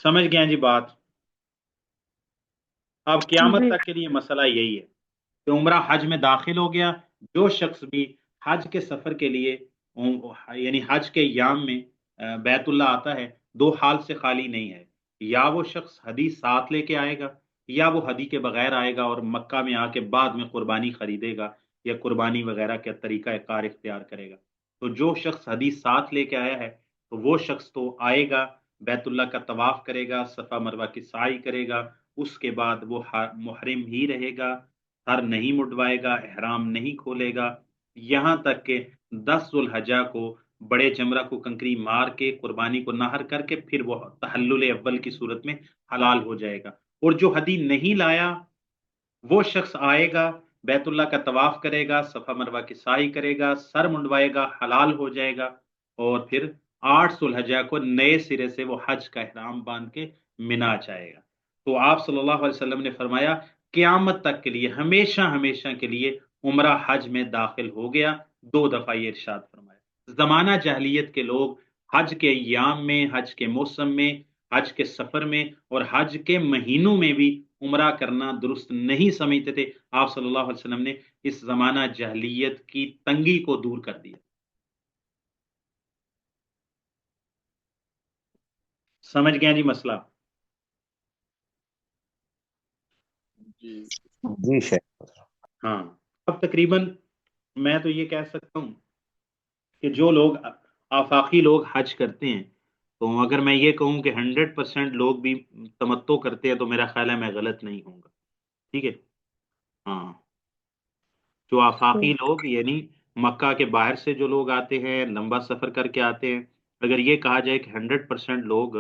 سمجھ گئے جی بات؟ اب قیامت جی تک کے لیے مسئلہ یہی ہے کہ عمرہ حج میں داخل ہو گیا. جو شخص بھی حج کے سفر کے لیے، یعنی حج کے ایام میں بیت اللہ آتا ہے، دو حال سے خالی نہیں ہے. یا وہ شخص ہدی ساتھ لے کے آئے گا، یا وہ ہدی کے بغیر آئے گا اور مکہ میں آ کے بعد میں قربانی خریدے گا یا قربانی وغیرہ کا طریقہ کار اختیار کرے گا. تو جو شخص ہدی ساتھ لے کے آیا ہے تو وہ شخص تو آئے گا، بیت اللہ کا طواف کرے گا، صفا مروہ کی سعی کرے گا، اس کے بعد وہ محرم ہی رہے گا، سر نہیں مڈوائے گا، احرام نہیں کھولے گا، یہاں تک کہ 10 ذوالحجہ کو بڑے جمرہ کو کنکری مار کے قربانی کو نہر کر کے پھر وہ تحلل اول کی صورت میں حلال ہو جائے گا. اور جو ہدی نہیں لایا وہ شخص آئے گا، بیت اللہ کا طواف کرے گا، صفا مروہ کی سعی کرے گا، سر منڈوائے گا، حلال ہو جائے گا. اور پھر 8 ذوالحجہ کو نئے سرے سے وہ حج کا احرام باندھ کے منا جائے گا۔ تو آپ صلی اللہ علیہ وسلم نے فرمایا قیامت تک کے لیے ہمیشہ ہمیشہ کے لیے عمرہ حج میں داخل ہو گیا۔ 2 دفعہ یہ ارشاد فرمایا۔ زمانہ جاہلیت کے لوگ حج کے ایام میں، حج کے موسم میں، حج کے سفر میں اور حج کے مہینوں میں بھی عمرہ کرنا درست نہیں سمجھتے تھے۔ آپ صلی اللہ علیہ وسلم نے اس زمانہ جاہلیت کی تنگی کو دور کر دیا۔ سمجھ گیا جی مسئلہ؟ جی جی شیخ۔ ہاں، اب تقریباً میں تو یہ کہہ سکتا ہوں کہ جو لوگ آفاقی لوگ حج کرتے ہیں، تو اگر میں یہ کہوں کہ 100% لوگ بھی تمتع کرتے ہیں تو میرا خیال ہے میں غلط نہیں ہوں گا۔ ٹھیک ہے؟ ہاں، جو آفاقی لوگ یعنی مکہ کے باہر سے جو لوگ آتے ہیں، لمبا سفر کر کے آتے ہیں، اگر یہ کہا جائے کہ 100% لوگ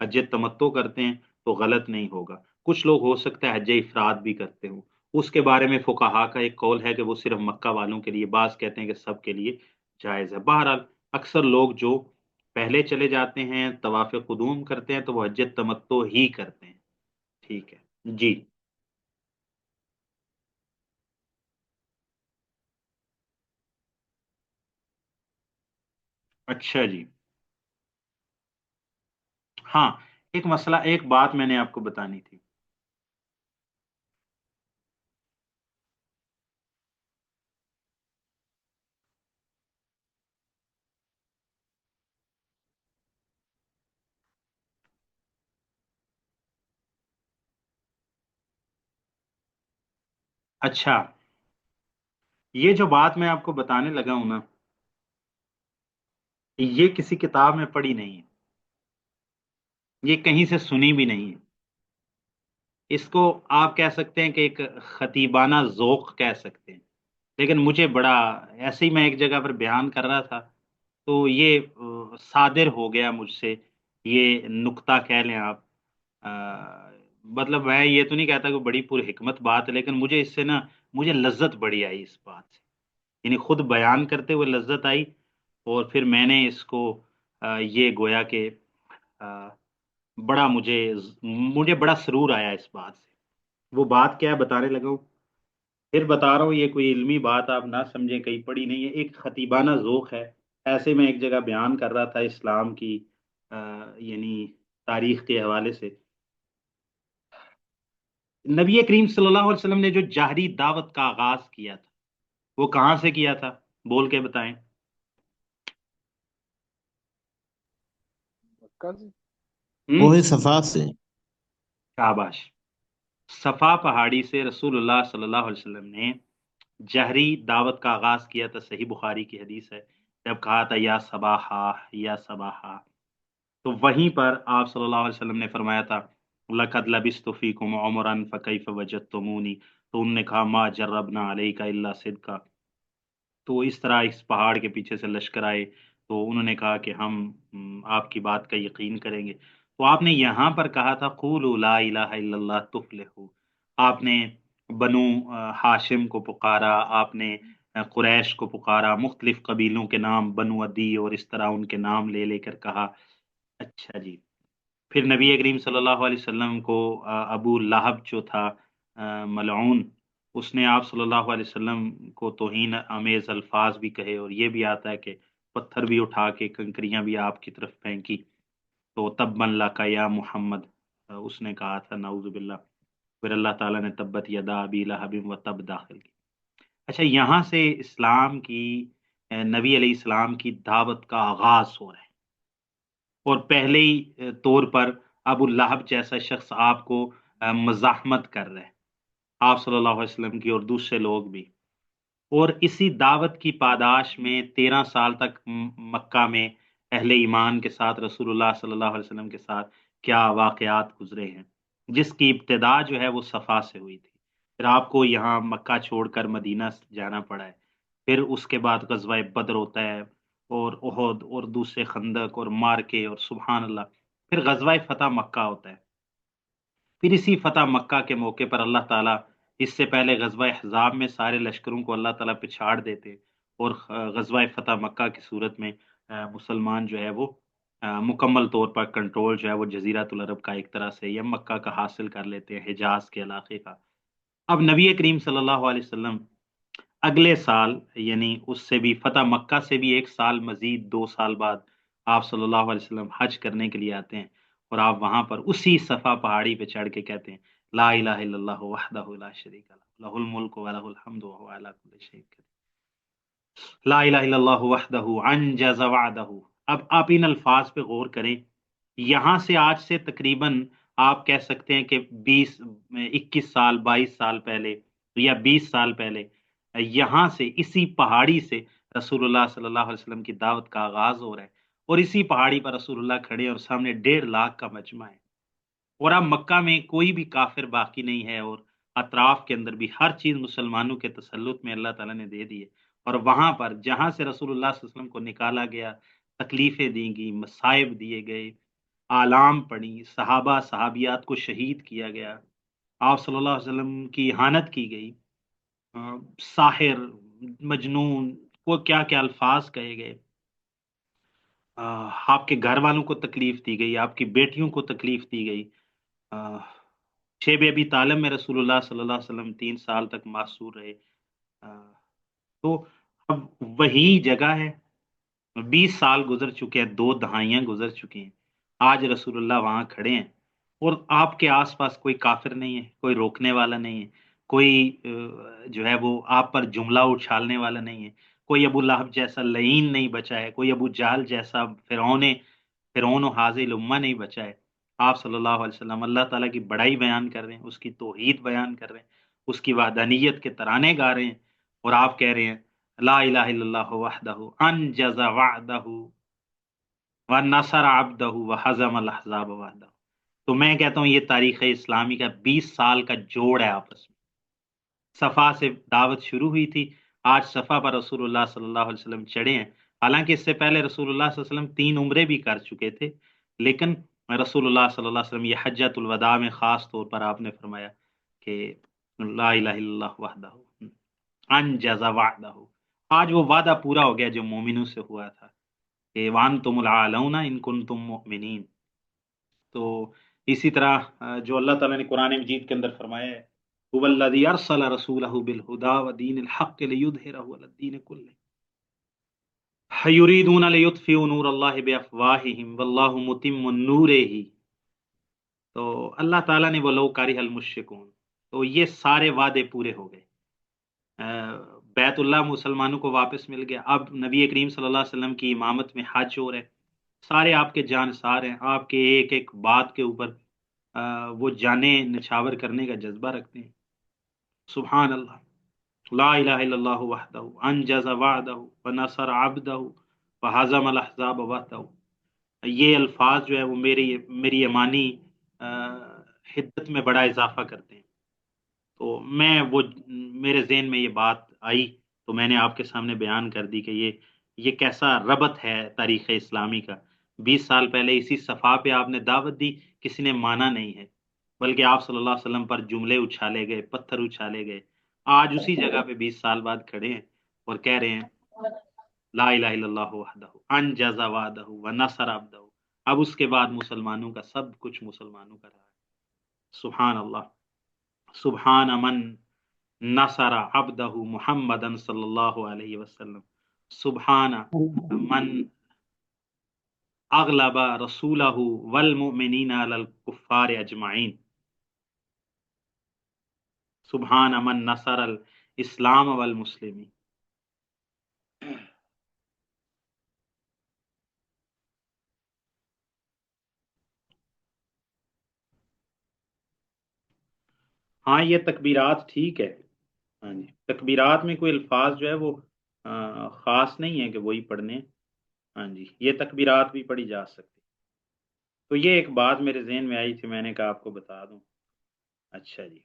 حج تمتع کرتے ہیں تو غلط نہیں ہوگا۔ کچھ لوگ ہو سکتا ہے حج افراد بھی کرتے ہوں، اس کے بارے میں فقہا کا ایک قول ہے کہ وہ صرف مکہ والوں کے لیے، بعض کہتے ہیں کہ سب کے لیے جائز ہے۔ بہرحال اکثر لوگ جو پہلے چلے جاتے ہیں، طواف قدوم کرتے ہیں، تو وہ حج تمتع ہی کرتے ہیں۔ ٹھیک ہے جی۔ اچھا جی، ہاں، ایک مسئلہ، ایک بات میں نے آپ کو بتانی تھی۔ اچھا، یہ جو بات میں آپ کو بتانے لگا ہوں نا، یہ کسی کتاب میں پڑھی نہیں ہے، یہ کہیں سے سنی بھی نہیں ہے۔ اس کو آپ کہہ سکتے ہیں کہ ایک خطیبانہ ذوق کہہ سکتے ہیں، لیکن مجھے بڑا، ایسے ہی میں ایک جگہ پر بیان کر رہا تھا تو یہ صادر ہو گیا مجھ سے، یہ نکتہ کہہ لیں آپ۔ آ، مطلب میں یہ تو نہیں کہتا کہ بڑی پر حکمت بات ہے، لیکن مجھے اس سے نا، مجھے لذت بڑی آئی اس بات سے، یعنی خود بیان کرتے ہوئے لذت آئی، اور پھر میں نے اس کو یہ گویا کہ آ، بڑا مجھے بڑا سرور آیا اس بات سے۔ وہ بات کیا ہے بتانے لگا ہوں، پھر بتا رہا ہوں، یہ کوئی علمی بات آپ نہ سمجھیں، کہیں پڑھی نہیں ہے، ایک خطیبانہ ذوق ہے۔ ایسے میں ایک جگہ بیان کر رہا تھا اسلام کی یعنی تاریخ کے حوالے سے۔ نبی کریم صلی اللہ علیہ وسلم نے جو جہری دعوت کا آغاز کیا تھا، وہ کہاں سے کیا تھا؟ بول کے بتائیں۔ مکہ سے۔ کوہ صفا سے۔ شاباش، صفا پہاڑی سے رسول اللہ صلی اللہ علیہ وسلم نے جہری دعوت کا آغاز کیا تھا۔ صحیح بخاری کی حدیث ہے، جب کہا تھا یا صباحا یا صباحا، تو وہیں پر آپ صلی اللہ علیہ وسلم نے فرمایا تھا لَقَدْ لَبِثْتُ فِيكُمْ عُمْرًا فَكَيْفَ وَجَدتُّمُونِی، تو انہوں نے کہا ما جربنا علیک الا صدقا۔ تو اس طرح اس پہاڑ کے پیچھے سے لشکر آئے، تو انہوں نے کہا کہ ہم آپ کی بات کا یقین کریں گے۔ تو آپ نے یہاں پر کہا تھا قولوا لا الہ الا اللہ تفلحوا، آپ نے بنو ہاشم کو پکارا، آپ نے قریش کو پکارا، مختلف قبیلوں کے نام بنو عدی اور اس طرح ان کے نام لے لے کر کہا۔ اچھا جی، پھر نبی کریم صلی اللہ علیہ وسلم کو ابو لہب جو تھا ملعون، اس نے آپ صلی اللہ علیہ وسلم کو توہین آمیز الفاظ بھی کہے، اور یہ بھی آتا ہے کہ پتھر بھی اٹھا کے کنکریاں بھی آپ کی طرف پھینکی، تو تب من لا کا یا محمد اس نے کہا تھا، نعوذ باللہ۔ پھر اللہ تعالیٰ نے تبت یدا ابی لہب و تب داخل کی۔ اچھا، یہاں سے اسلام کی نبی علیہ السلام کی دعوت کا آغاز ہو رہا ہے، اور پہلے ہی طور پر ابو لہب جیسا شخص آپ کو مزاحمت کر رہے ہیں، آپ صلی اللہ علیہ وسلم کی اور دوسرے لوگ بھی۔ اور اسی دعوت کی پاداش میں 13 سال تک مکہ میں اہل ایمان کے ساتھ، رسول اللہ صلی اللہ علیہ وسلم کے ساتھ کیا واقعات گزرے ہیں، جس کی ابتدا جو ہے وہ صفا سے ہوئی تھی، پھر آپ کو یہاں مکہ چھوڑ کر مدینہ جانا پڑا ہے، پھر اس کے بعد غزوہ بدر ہوتا ہے، اور احد اور دوسرے خندق اور مارکے، اور سبحان اللہ پھر غزوہ فتح مکہ ہوتا ہے۔ پھر اسی فتح مکہ کے موقع پر اللہ تعالیٰ، اس سے پہلے غزوہ احزاب میں سارے لشکروں کو اللہ تعالیٰ پچھاڑ دیتے، اور غزوہ فتح مکہ کی صورت میں مسلمان جو ہے وہ مکمل طور پر کنٹرول جو ہے وہ جزیرۃ العرب کا ایک طرح سے یا مکہ کا حاصل کر لیتے ہیں، حجاز کے علاقے کا۔ اب نبی کریم صلی اللہ علیہ وسلم اگلے سال یعنی اس سے بھی فتح مکہ سے بھی ایک سال مزید 2 سال بعد آپ صلی اللہ علیہ وسلم حج کرنے کے لیے آتے ہیں، اور آپ وہاں پر اسی صفا پہاڑی پہ چڑھ کے کہتے ہیں لا الہ الا اللہ وحدہ لا شریک لہ لہ الملک و لہ الحمد وهو علی کل شیء قدیر، لا الہ الا اللہ وحدہ انجز وعدہ۔ اب آپ ان الفاظ پہ غور کریں، یہاں سے آج سے تقریباً آپ کہہ سکتے ہیں کہ 21 سال 22 سال پہلے یا 20 سال پہلے یہاں سے اسی پہاڑی سے رسول اللہ صلی اللہ علیہ وسلم کی دعوت کا آغاز ہو رہا ہے، اور اسی پہاڑی پر رسول اللہ کھڑے ہیں اور سامنے 1.5 لاکھ کا مجمع ہے، اور اب مکہ میں کوئی بھی کافر باقی نہیں ہے، اور اطراف کے اندر بھی ہر چیز مسلمانوں کے تسلط میں اللہ تعالیٰ نے دے دی ہے، اور وہاں پر جہاں سے رسول اللہ صلی اللہ علیہ وسلم کو نکالا گیا، تکلیفیں دی گئی، مصائب دیے گئے، آلام پڑی، صحابہ صحابیات کو شہید کیا گیا، آپ صلی اللہ علیہ وسلم کی اہانت کی گئی، ساحر، مجنون، وہ کیا کیا الفاظ کہے گئے، آپ کے گھر والوں کو تکلیف دی گئی، آپ کی بیٹیوں کو تکلیف دی گئی، شیب ابی طالب میں رسول اللہ صلی اللہ علیہ وسلم 3 سال تک معصور رہے۔ تو اب وہی جگہ ہے، 20 سال گزر چکے ہیں، 2 دہائیاں گزر چکی ہیں، آج رسول اللہ وہاں کھڑے ہیں، اور آپ کے آس پاس کوئی کافر نہیں ہے، کوئی روکنے والا نہیں ہے، کوئی جو ہے وہ آپ پر جملہ اچھالنے والا نہیں ہے، کوئی ابو لہب جیسا لعین نہیں بچا ہے، کوئی ابو جہل جیسا فرعون و حاضل امہ نہیں بچا ہے۔ آپ صلی اللہ علیہ وسلم اللہ تعالیٰ کی بڑائی بیان کر رہے ہیں، اس کی توحید بیان کر رہے ہیں، اس کی وحدانیت کے ترانے گا رہے ہیں، اور آپ کہہ رہے ہیں لا الہ الا اللہ وحدہ انجز وعدہ ونصر عبدہ وحزم الاحزاب وحدہ۔ تو میں کہتا ہوں یہ تاریخ اسلامی کا 20 سال کا جوڑ ہے آپس میں۔ صفا سے دعوت شروع ہوئی تھی، آج صفا پر رسول اللہ صلی اللہ علیہ وسلم چڑھے ہیں، حالانکہ اس سے پہلے رسول اللہ صلی اللہ علیہ وسلم 3 عمرے بھی کر چکے تھے، لیکن رسول اللہ صلی اللہ علیہ وسلم یہ حجۃ الوداع میں خاص طور پر آپ نے فرمایا کہ لا الہ الا اللہ وحدہ انجز وعدہ، آج وہ وعدہ پورا ہو گیا جو مومنوں سے ہوا تھا کہ وانتم العالون ان کنتم مؤمنین۔ تو اسی طرح جو اللہ تعالیٰ نے قرآن مجید کے اندر فرمایا ہے هو الذی ارسل رسولہ بالہدی ودین الحق لیظہرہ علی الدین کلہ یریدون لیطفئوا نور اللہ بافواہہم واللہ متم نورہ۔ تو اللہ تعالیٰ نے ولو کرہ المشرکون، تو یہ سارے وعدے پورے ہو گئے، بیت اللہ مسلمانوں کو واپس مل گیا، اب نبی کریم صلی اللہ علیہ وسلم کی امامت میں حج ہو رہے، سارے آپ کے جانسار ہیں، آپ کے ایک ایک بات کے اوپر وہ جانیں نچھاور کرنے کا جذبہ رکھتے ہیں۔ سبحان اللہ، لا الہ الا اللہ وحدہ انجز وعدہ ونصر عبدہ وحزم الاحزاب وحدہ۔ یہ الفاظ جو ہے وہ میری ایمانی حدت میں بڑا اضافہ کرتے ہیں، تو میرے ذہن میں یہ بات آئی تو میں نے آپ کے سامنے بیان کر دی کہ یہ کیسا ربط ہے تاریخ اسلامی کا۔ 20 سال پہلے اسی صفحہ پہ آپ نے دعوت دی، کسی نے مانا نہیں ہے، بلکہ آپ صلی اللہ علیہ وسلم پر جملے اچھالے گئے، پتھر اچھالے گئے، آج اسی جگہ پہ 20 سال بعد کھڑے ہیں اور کہہ رہے ہیں لا الہ الا اللہ وحدہ انجز وعدہ ونصر عبدہ۔ اب اس کے بعد مسلمانوں کا سب کچھ مسلمانوں کا رہا ہے۔ سبحان اللہ، سبحان من نصر عبدہ محمد صلی اللہ علیہ وسلم، سبحان من اغلب رسولہ والمؤمنین علی الکفار اجمعین، سبحان من نصر الاسلام والمسلمین۔ ہاں یہ تکبیرات ٹھیک ہے، ہاں جی تکبیرات میں کوئی الفاظ جو ہے وہ خاص نہیں ہے کہ وہی پڑھنے، ہاں جی یہ تکبیرات بھی پڑھی جا سکتی۔ تو یہ ایک بات میرے ذہن میں آئی تھی، میں نے کہا آپ کو بتا دوں۔ اچھا جی،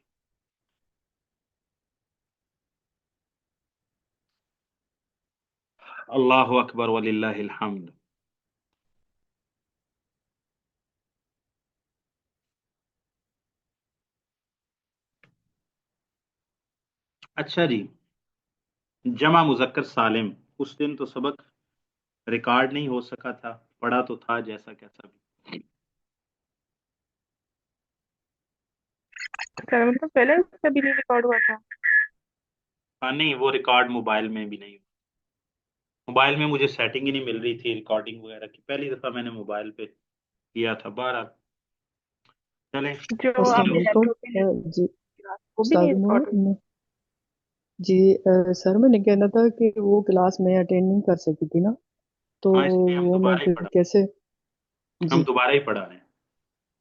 اللہ اکبر وللہ الحمد۔ اچھا جی، جمع مذکر سالم، اس دن تو سبق ریکارڈ نہیں ہو سکا تھا، پڑھا تو تھا جیسا کیسا بھی. سر مطلب پہلے کبھی نہیں ریکارڈ ہوا تھا؟ ہاں نہیں، وہ ریکارڈ موبائل میں بھی نہیں، موبائل میں مجھے سیٹنگ ہی نہیں مل رہی تھی ریکارڈنگ وغیرہ کی. پہلی دفعہ میں نے موبائل پہ کیا تھا. بہرحال چلیں. جو آپ السلام نے لیپ علیکم. ٹاپ پہ جی وہ بھی استاد نہیں نور ریکارڈ ہوئی؟ جی سر میں نے کہنا تھا کہ وہ کلاس میں اٹینڈ نہیں کر سکی تھی نا، تو ہاں، اس لیے ہم وہ میں دوبارہ ہی پھر پڑھا کیسے؟ ہم جی دوبارہ ہی پڑھا رہے ہیں.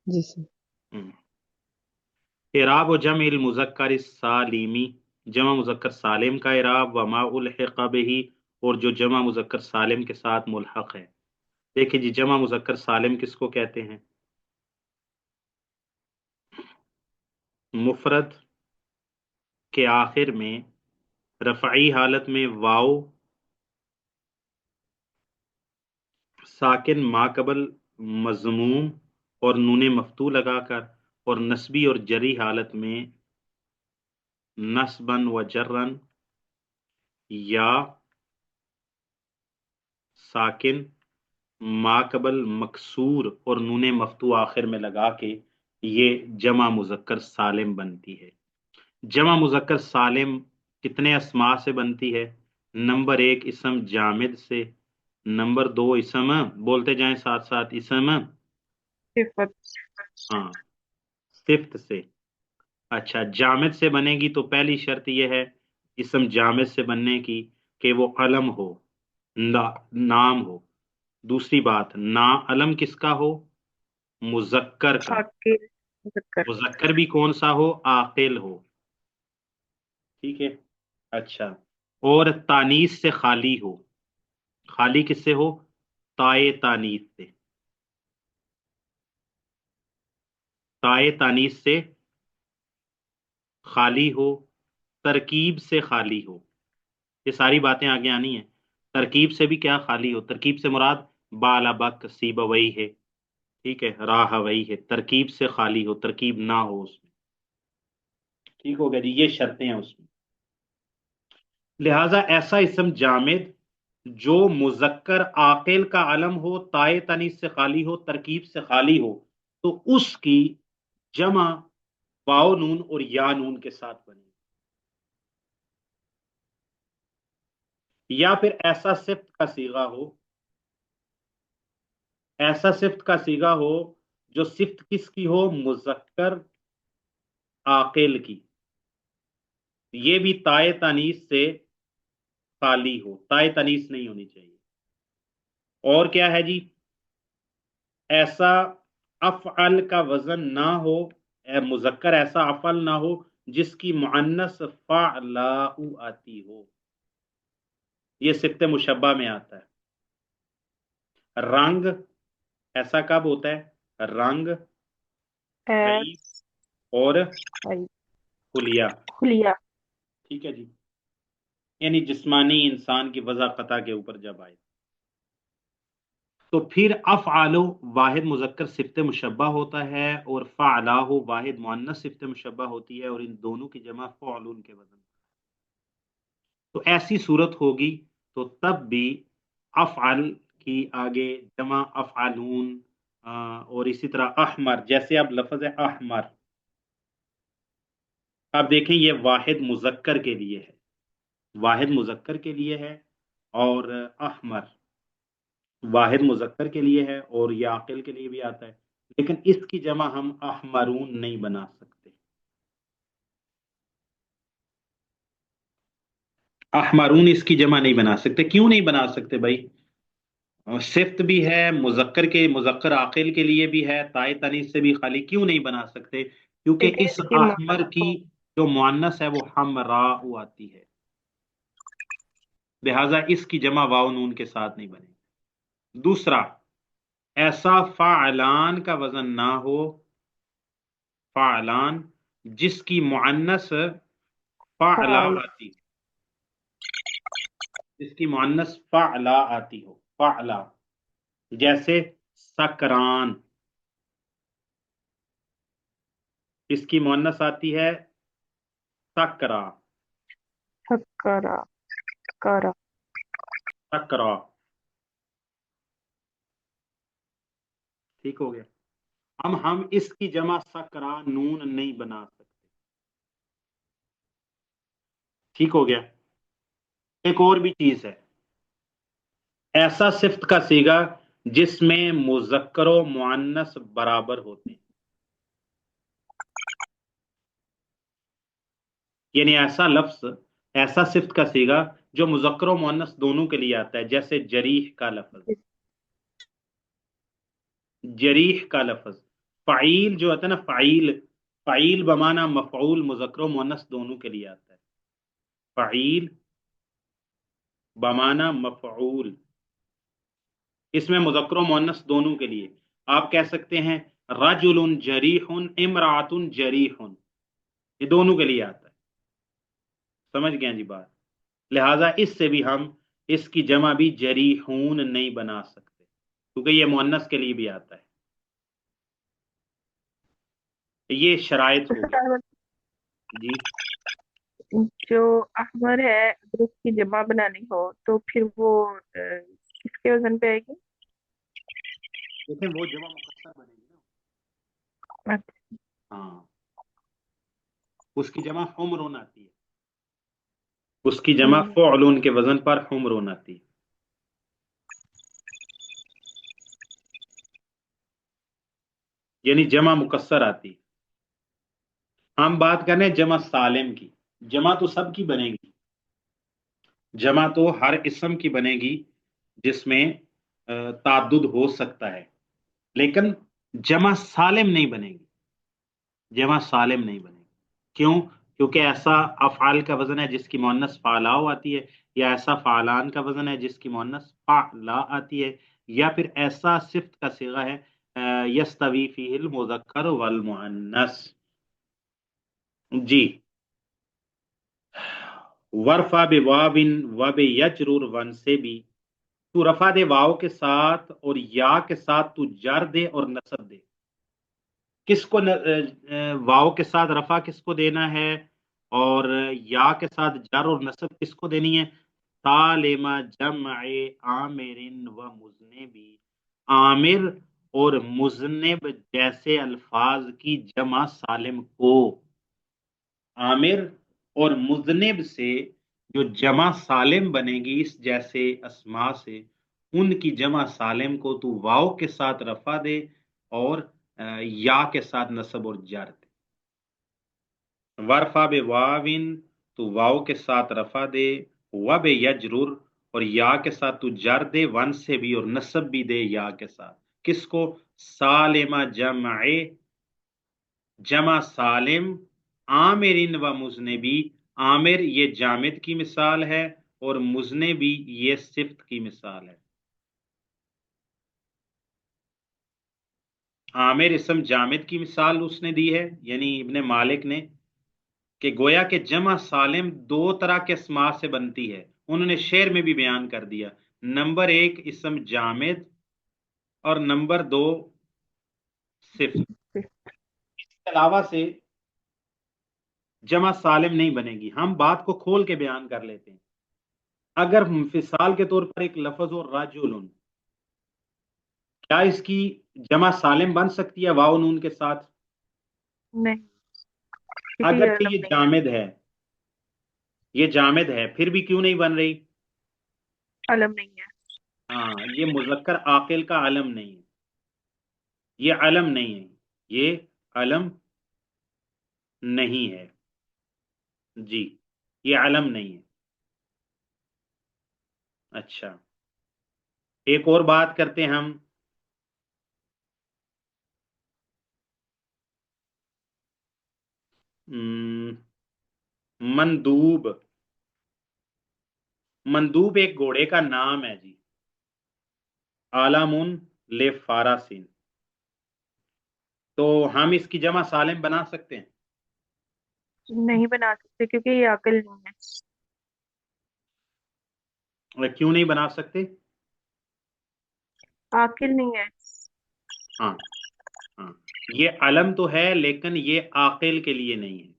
جی سر. اعراب و جمع المذکر السالمی، جمع مذکر سالم کا اعراب، وما الحق بہ، اور جو جمع مذکر سالم کے ساتھ ملحق ہے. دیکھیں جی، جمع مذکر سالم کس کو کہتے ہیں؟ مفرد کے آخر میں رفعی حالت میں واو ساکن ماقبل مضموم اور نون مفتوح لگا کر، اور نسبی اور جری حالت میں نصبن و جرن یا ساکن ماقبل مکسور اور نون مفتوح آخر میں لگا کے یہ جمع مذکر سالم بنتی ہے. جمع مذکر سالم کتنے اسماء سے بنتی ہے؟ نمبر 1 اسم جامد سے، نمبر 2 اسم، بولتے جائیں ساتھ ساتھ، اسم صفت. ہاں صفت سے. اچھا، جامد سے بنے گی تو پہلی شرط یہ ہے اسم جامد سے بننے کی کہ وہ علم ہو، نام ہو. دوسری بات، نا علم کس کا ہو؟ مذکر کا. عاقل مذکر. مذکر بھی کون سا ہو؟ عاقل ہو. ٹھیک ہے. اچھا، اور تانیث سے خالی ہو. خالی کس سے ہو؟ تائے تانیث سے. تائے تانیث سے خالی ہو، ترکیب سے خالی ہو. یہ ساری باتیں آگے آنی ہیں. ترکیب سے بھی کیا خالی ہو؟ ترکیب سے مراد بالا بک سیب وئی ہے، ٹھیک ہے، راہ وئی ہے. ترکیب سے خالی ہو، ترکیب نہ ہو اس میں. ٹھیک ہو گیا جی، یہ شرطیں ہیں اس میں. لہذا ایسا اسم جامد جو مذکر عاقل کا علم ہو، تائے تانیث سے خالی ہو، ترکیب سے خالی ہو، تو اس کی جمع واو نون اور یا نون کے ساتھ بنے. یا پھر ایسا صفت کا صیغہ ہو، ایسا صفت کا صیغہ ہو جو صفت کس کی ہو؟ مذکر عاقل کی. یہ بھی تائے تانیث سے خالی ہو، تائے تانیث نہیں ہونی چاہیے. اور کیا ہے جی؟ ایسا افعل کا وزن نہ ہو، مذکر ایسا افعل نہ ہو جس کی مؤنث فعلاء آتی ہو. یہ صفت مشبہ میں آتا ہے. رنگ ایسا کب ہوتا ہے؟ رنگ، عیب اور خلیہ. خلیہ. ٹھیک ہے جی، یعنی جسمانی انسان کی وضع قطع کے اوپر جب آئے. تو پھر افعالو واحد مذکر صفت مشبہ ہوتا ہے، اور فعلاہ واحد مؤنث صفت مشبہ ہوتی ہے، اور ان دونوں کی جمع فعلون کے وزن. تو ایسی صورت ہوگی تو تب بھی افعل کی آگے جمع افعلون، اور اسی طرح احمر، جیسے اب لفظ ہے احمر. اب دیکھیں یہ واحد مذکر کے لیے ہے، واحد مذکر کے لیے ہے، اور احمر واحد مذکر کے لیے ہے، اور یہ عاقل کے لیے بھی آتا ہے. لیکن اس کی جمع ہم احمرون نہیں بنا سکتے. احمرون اس کی جمع نہیں بنا سکتے. کیوں نہیں بنا سکتے بھائی؟ صفت بھی ہے، مذکر کے مذکر عاقل کے لیے بھی ہے، تائے تانیث سے بھی خالی. کیوں نہیں بنا سکتے؟ کیونکہ کیونکہ اس اس کی احمر کی جو مؤنث ہے وہ حمراء آتی ہے، لہذا اس کی جمع واو نون کے ساتھ نہیں بنے. دوسرا، ایسا فعلان کا وزن نہ ہو، فعلان جس کی مؤنث فعلا فعل. آتی، جس کی مؤنث فعلا آتی ہو، فعلا. جیسے سکران، اس کی مؤنث آتی ہے سکرا، سکرا. سکرا. سکرا. ٹھیک ہو گیا. ہم اس کی جمع سکرا نون نہیں بنا سکتے. ٹھیک ہو گیا. ایک اور بھی چیز ہے، ایسا صفت کا صیغہ جس میں مذکر و مؤنث برابر ہوتے ہیں، یعنی ایسا لفظ، ایسا صفت کا صیغہ جو مذکر و مؤنث دونوں کے لیے آتا ہے، جیسے جریح کا لفظ. جریح کا لفظ، فعیل جو ہوتا ہے نا، فعیل بمعنی مفعول مذکر و مؤنث دونوں کے لیے آتا ہے. فعیل بمعنی مفعول، اس میں مذکر و مؤنث دونوں کے لیے. آپ کہہ سکتے ہیں رجل جریح امرأۃ جریح، یہ دونوں کے لیے آتا ہے. سمجھ گئے جی بات؟ لہٰذا اس سے بھی ہم اس کی جمع بھی جریحون نہیں بنا سکتے، کیونکہ یہ مؤنث کے لیے بھی آتا ہے. یہ شرائط ہو گئی. جی جو احمر ہے اگر اس کی جمع بنانی ہو تو پھر وہ کس کے وزن پہ آئے گی؟ دیکھیں وہ جمع مکسر بنے گی نا. اچھا، ہاں، اس کی جمع حمرون آتی ہے، اس کی جمع فعلون کے وزن پر حمرون آتی ہے. یعنی جمع مکسر آتی ہے. ہم بات کر رہے ہیں جمع سالم کی. جمع تو سب کی بنے گی، جمع تو ہر اسم کی بنے گی جس میں تعدد ہو سکتا ہے، لیکن جمع سالم نہیں بنے گی. جمع سالم نہیں بنے گی. کیوں؟ کیونکہ ایسا افعال کا وزن ہے جس کی مؤنث فعلاء آتی ہے، یا ایسا فعلان کا وزن ہے جس کی مؤنث فعلا آتی ہے، یا پھر ایسا صفت کا صیغہ ہے یستوی فیہ المذکر والمؤنث. جی، ورفع بواو و بیجرر ون سے بھی تو رفع دے واو کے ساتھ اور یا کے ساتھ تو جر دے اور نصب دے. کس کو واو کے ساتھ رفع کس کو دینا ہے اور یا کے ساتھ جر اور نصب کس کو دینی ہے؟ سالم جمع عامر و مذنبی. عامر اور مذنب جیسے الفاظ کی جمع سالم کو. عامر اور مذنب سے جو جمع سالم بنے گی اس جیسے اسماء سے، ان کی جمع سالم کو تو واو کے ساتھ رفع دے اور یا کے ساتھ نصب اور جر دے. ورفع بواوین تو واو کے ساتھ رفع دے، و بے یجرر اور یا کے ساتھ تو جر دے، ون سے بھی اور نصب بھی دے یا کے ساتھ. کس کو؟ سالمہ جمع سالم عامرین و مذنبی. عامر یہ جامد کی مثال ہے اور مذنبی یہ صفت کی مثال ہے. عامر اسم جامد کی مثال اس نے دی ہے، یعنی ابن مالک نے، کہ گویا کہ جمع سالم دو طرح کے اسماء سے بنتی ہے. انہوں نے شعر میں بھی بیان کر دیا. نمبر ایک اسم جامد اور نمبر دو صفت. اس کے علاوہ سے جمع سالم نہیں بنے گی. ہم بات کو کھول کے بیان کر لیتے ہیں. اگر مثال کے طور پر ایک لفظ ہو رجل، کیا اس کی جمع سالم بن سکتی ہے واو نون کے ساتھ؟ نہیں، اگر یہ جامد ہے، یہ جامد ہے، پھر بھی کیوں نہیں بن رہی؟ علم نہیں ہے. ہاں، یہ مذکر عاقل کا علم نہیں ہے، یہ علم نہیں ہے، یہ علم نہیں ہے. جی، یہ علم نہیں ہے. اچھا، ایک اور بات کرتے ہیں ہم. مندوب. مندوب ایک گھوڑے کا نام ہے جی. عالمون لے فارسین. تو ہم اس کی جمع سالم بنا سکتے ہیں؟ نہیں بنا سکتے کیونکہ یہ عقل نہیں ہے. کیوں نہیں بنا سکتے؟ عاقل نہیں ہے. ہاں ہاں، یہ علم تو ہے لیکن یہ عاقل کے لیے نہیں ہے.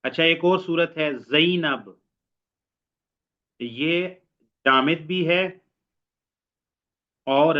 اچھا، ایک اور صورت ہے زینب. یہ جامد بھی ہے اور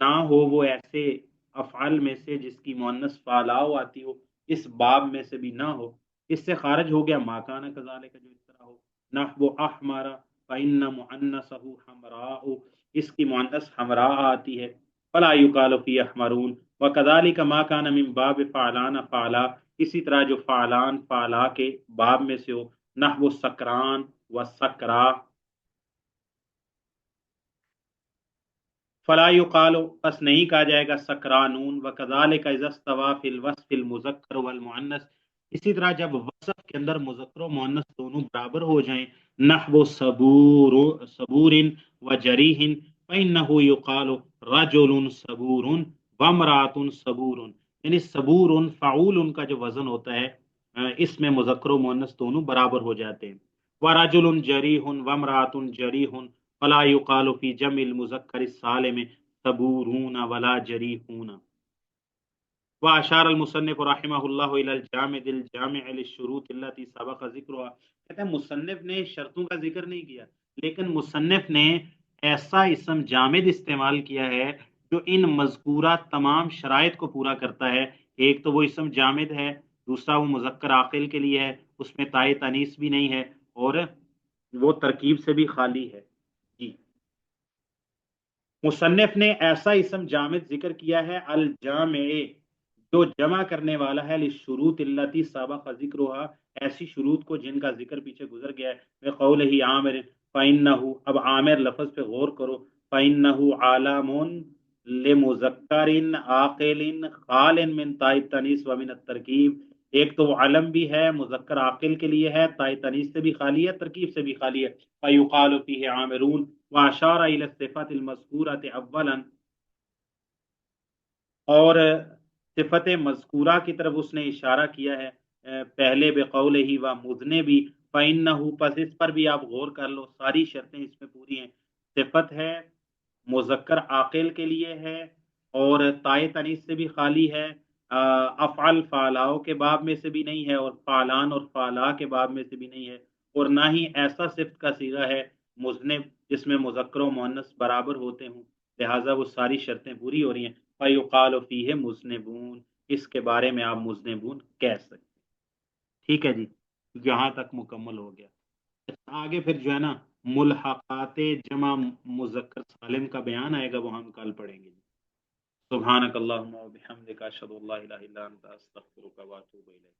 نہ ہو وہ ایسے افعال میں سے جس کی مؤنث فعلاؤ آتی ہو، اس باب میں سے بھی نہ ہو، اس سے خارج ہو گیا ما کان کذالک جو اس طرح ہو، نحو احمر فإن مؤنثه حمراء، اس کی مؤنث حمراء آتی ہے، فلا یقال فی احمرون، وکذالک ما کان من باب فعلان فعلا، اسی طرح جو فعلان فعلا کے باب میں سے ہو، نحو سکران و سکرا، فلا یقال، پس نہیں کہا جائے گا سکرانون، وکذالک اذا استوى فی الوصف المذکر والمؤنث، اسی طرح جب وصف کے اندر مذکر و مؤنث دونوں برابر ہو جائیں، نحو صبور صبور و جریح، فإنه يقال رجل صبور وامرأة صبور، یعنی صبور فعول کا جو وزن ہوتا ہے اس میں مذکر و مؤنث دونوں برابر ہو جاتے ہیں، ورجل جریح وامرأة جریح، فلا يقال في جمع المذكر السالم صبورون ولا جريحون. واشار المصنف رحمہ اللہ الى الجامد الجامع للشروط التي سبق ذکرها، کہتے ہیں مصنف نے شرطوں کا ذکر نہیں کیا، لیکن مصنف نے ایسا اسم جامد استعمال کیا ہے جو ان مذکورہ تمام شرائط کو پورا کرتا ہے۔ ایک تو وہ اسم جامد ہے، دوسرا وہ مذکر عاقل کے لیے ہے، اس میں تائے تانیث بھی نہیں ہے، اور وہ ترکیب سے بھی خالی ہے۔ جی، مصنف نے ایسا اسم جامد ذکر کیا ہے الجامع، جو جمع کرنے والا ہے للشروط التي سبق ذکرها، ایسی شروط کو جن کا ذکر پیچھے گزر گیا ہے، بقولہ عامر فإنہ، اب عامر لفظ پہ غور کرو، فإنہ عالم لمذکر عاقل خال من تاء التانیث ومن الترکیب، ایک تو وہ علم بھی ہے، مذکر عاقل کے لیے ہے، تاء تانیث سے بھی خالی ہے، ترکیب سے بھی خالی ہے، فیقال فیہ عامرون، واشار الی الصفات المذکورۃ اولا، اور صفت مذکورہ کی طرف اس نے اشارہ کیا ہے پہلے، بقولہ و مذنبی، فإنہ، پس اس پر بھی آپ غور کر لو، ساری شرطیں اس میں پوری ہیں، صفت ہے، مذکر عاقل کے لیے ہے، اور تائے تانیث سے بھی خالی ہے، افعل فعلاؤ کے باب میں سے بھی نہیں ہے، اور فعلان اور فعلا کے باب میں سے بھی نہیں ہے، اور نہ ہی ایسا صفت کا صیغہ ہے مذنب جس میں مذکر و مؤنث برابر ہوتے ہوں، لہٰذا وہ ساری شرطیں پوری ہو رہی ہیں، فیقال فیہ مذنبون، اس کے بارے میں آپ مذنبون کہہ سکتے۔ ٹھیک ہے جی، یہاں تک مکمل ہو گیا۔ آگے پھر جو ہے نا ملحقات جمع مذکر سالم کا بیان آئے گا، وہ ہم کل پڑھیں گے۔ سبحانک اللہم و بحمدک، اشہد ان لا الہ الا انت، استغفرک و اتوب الیک۔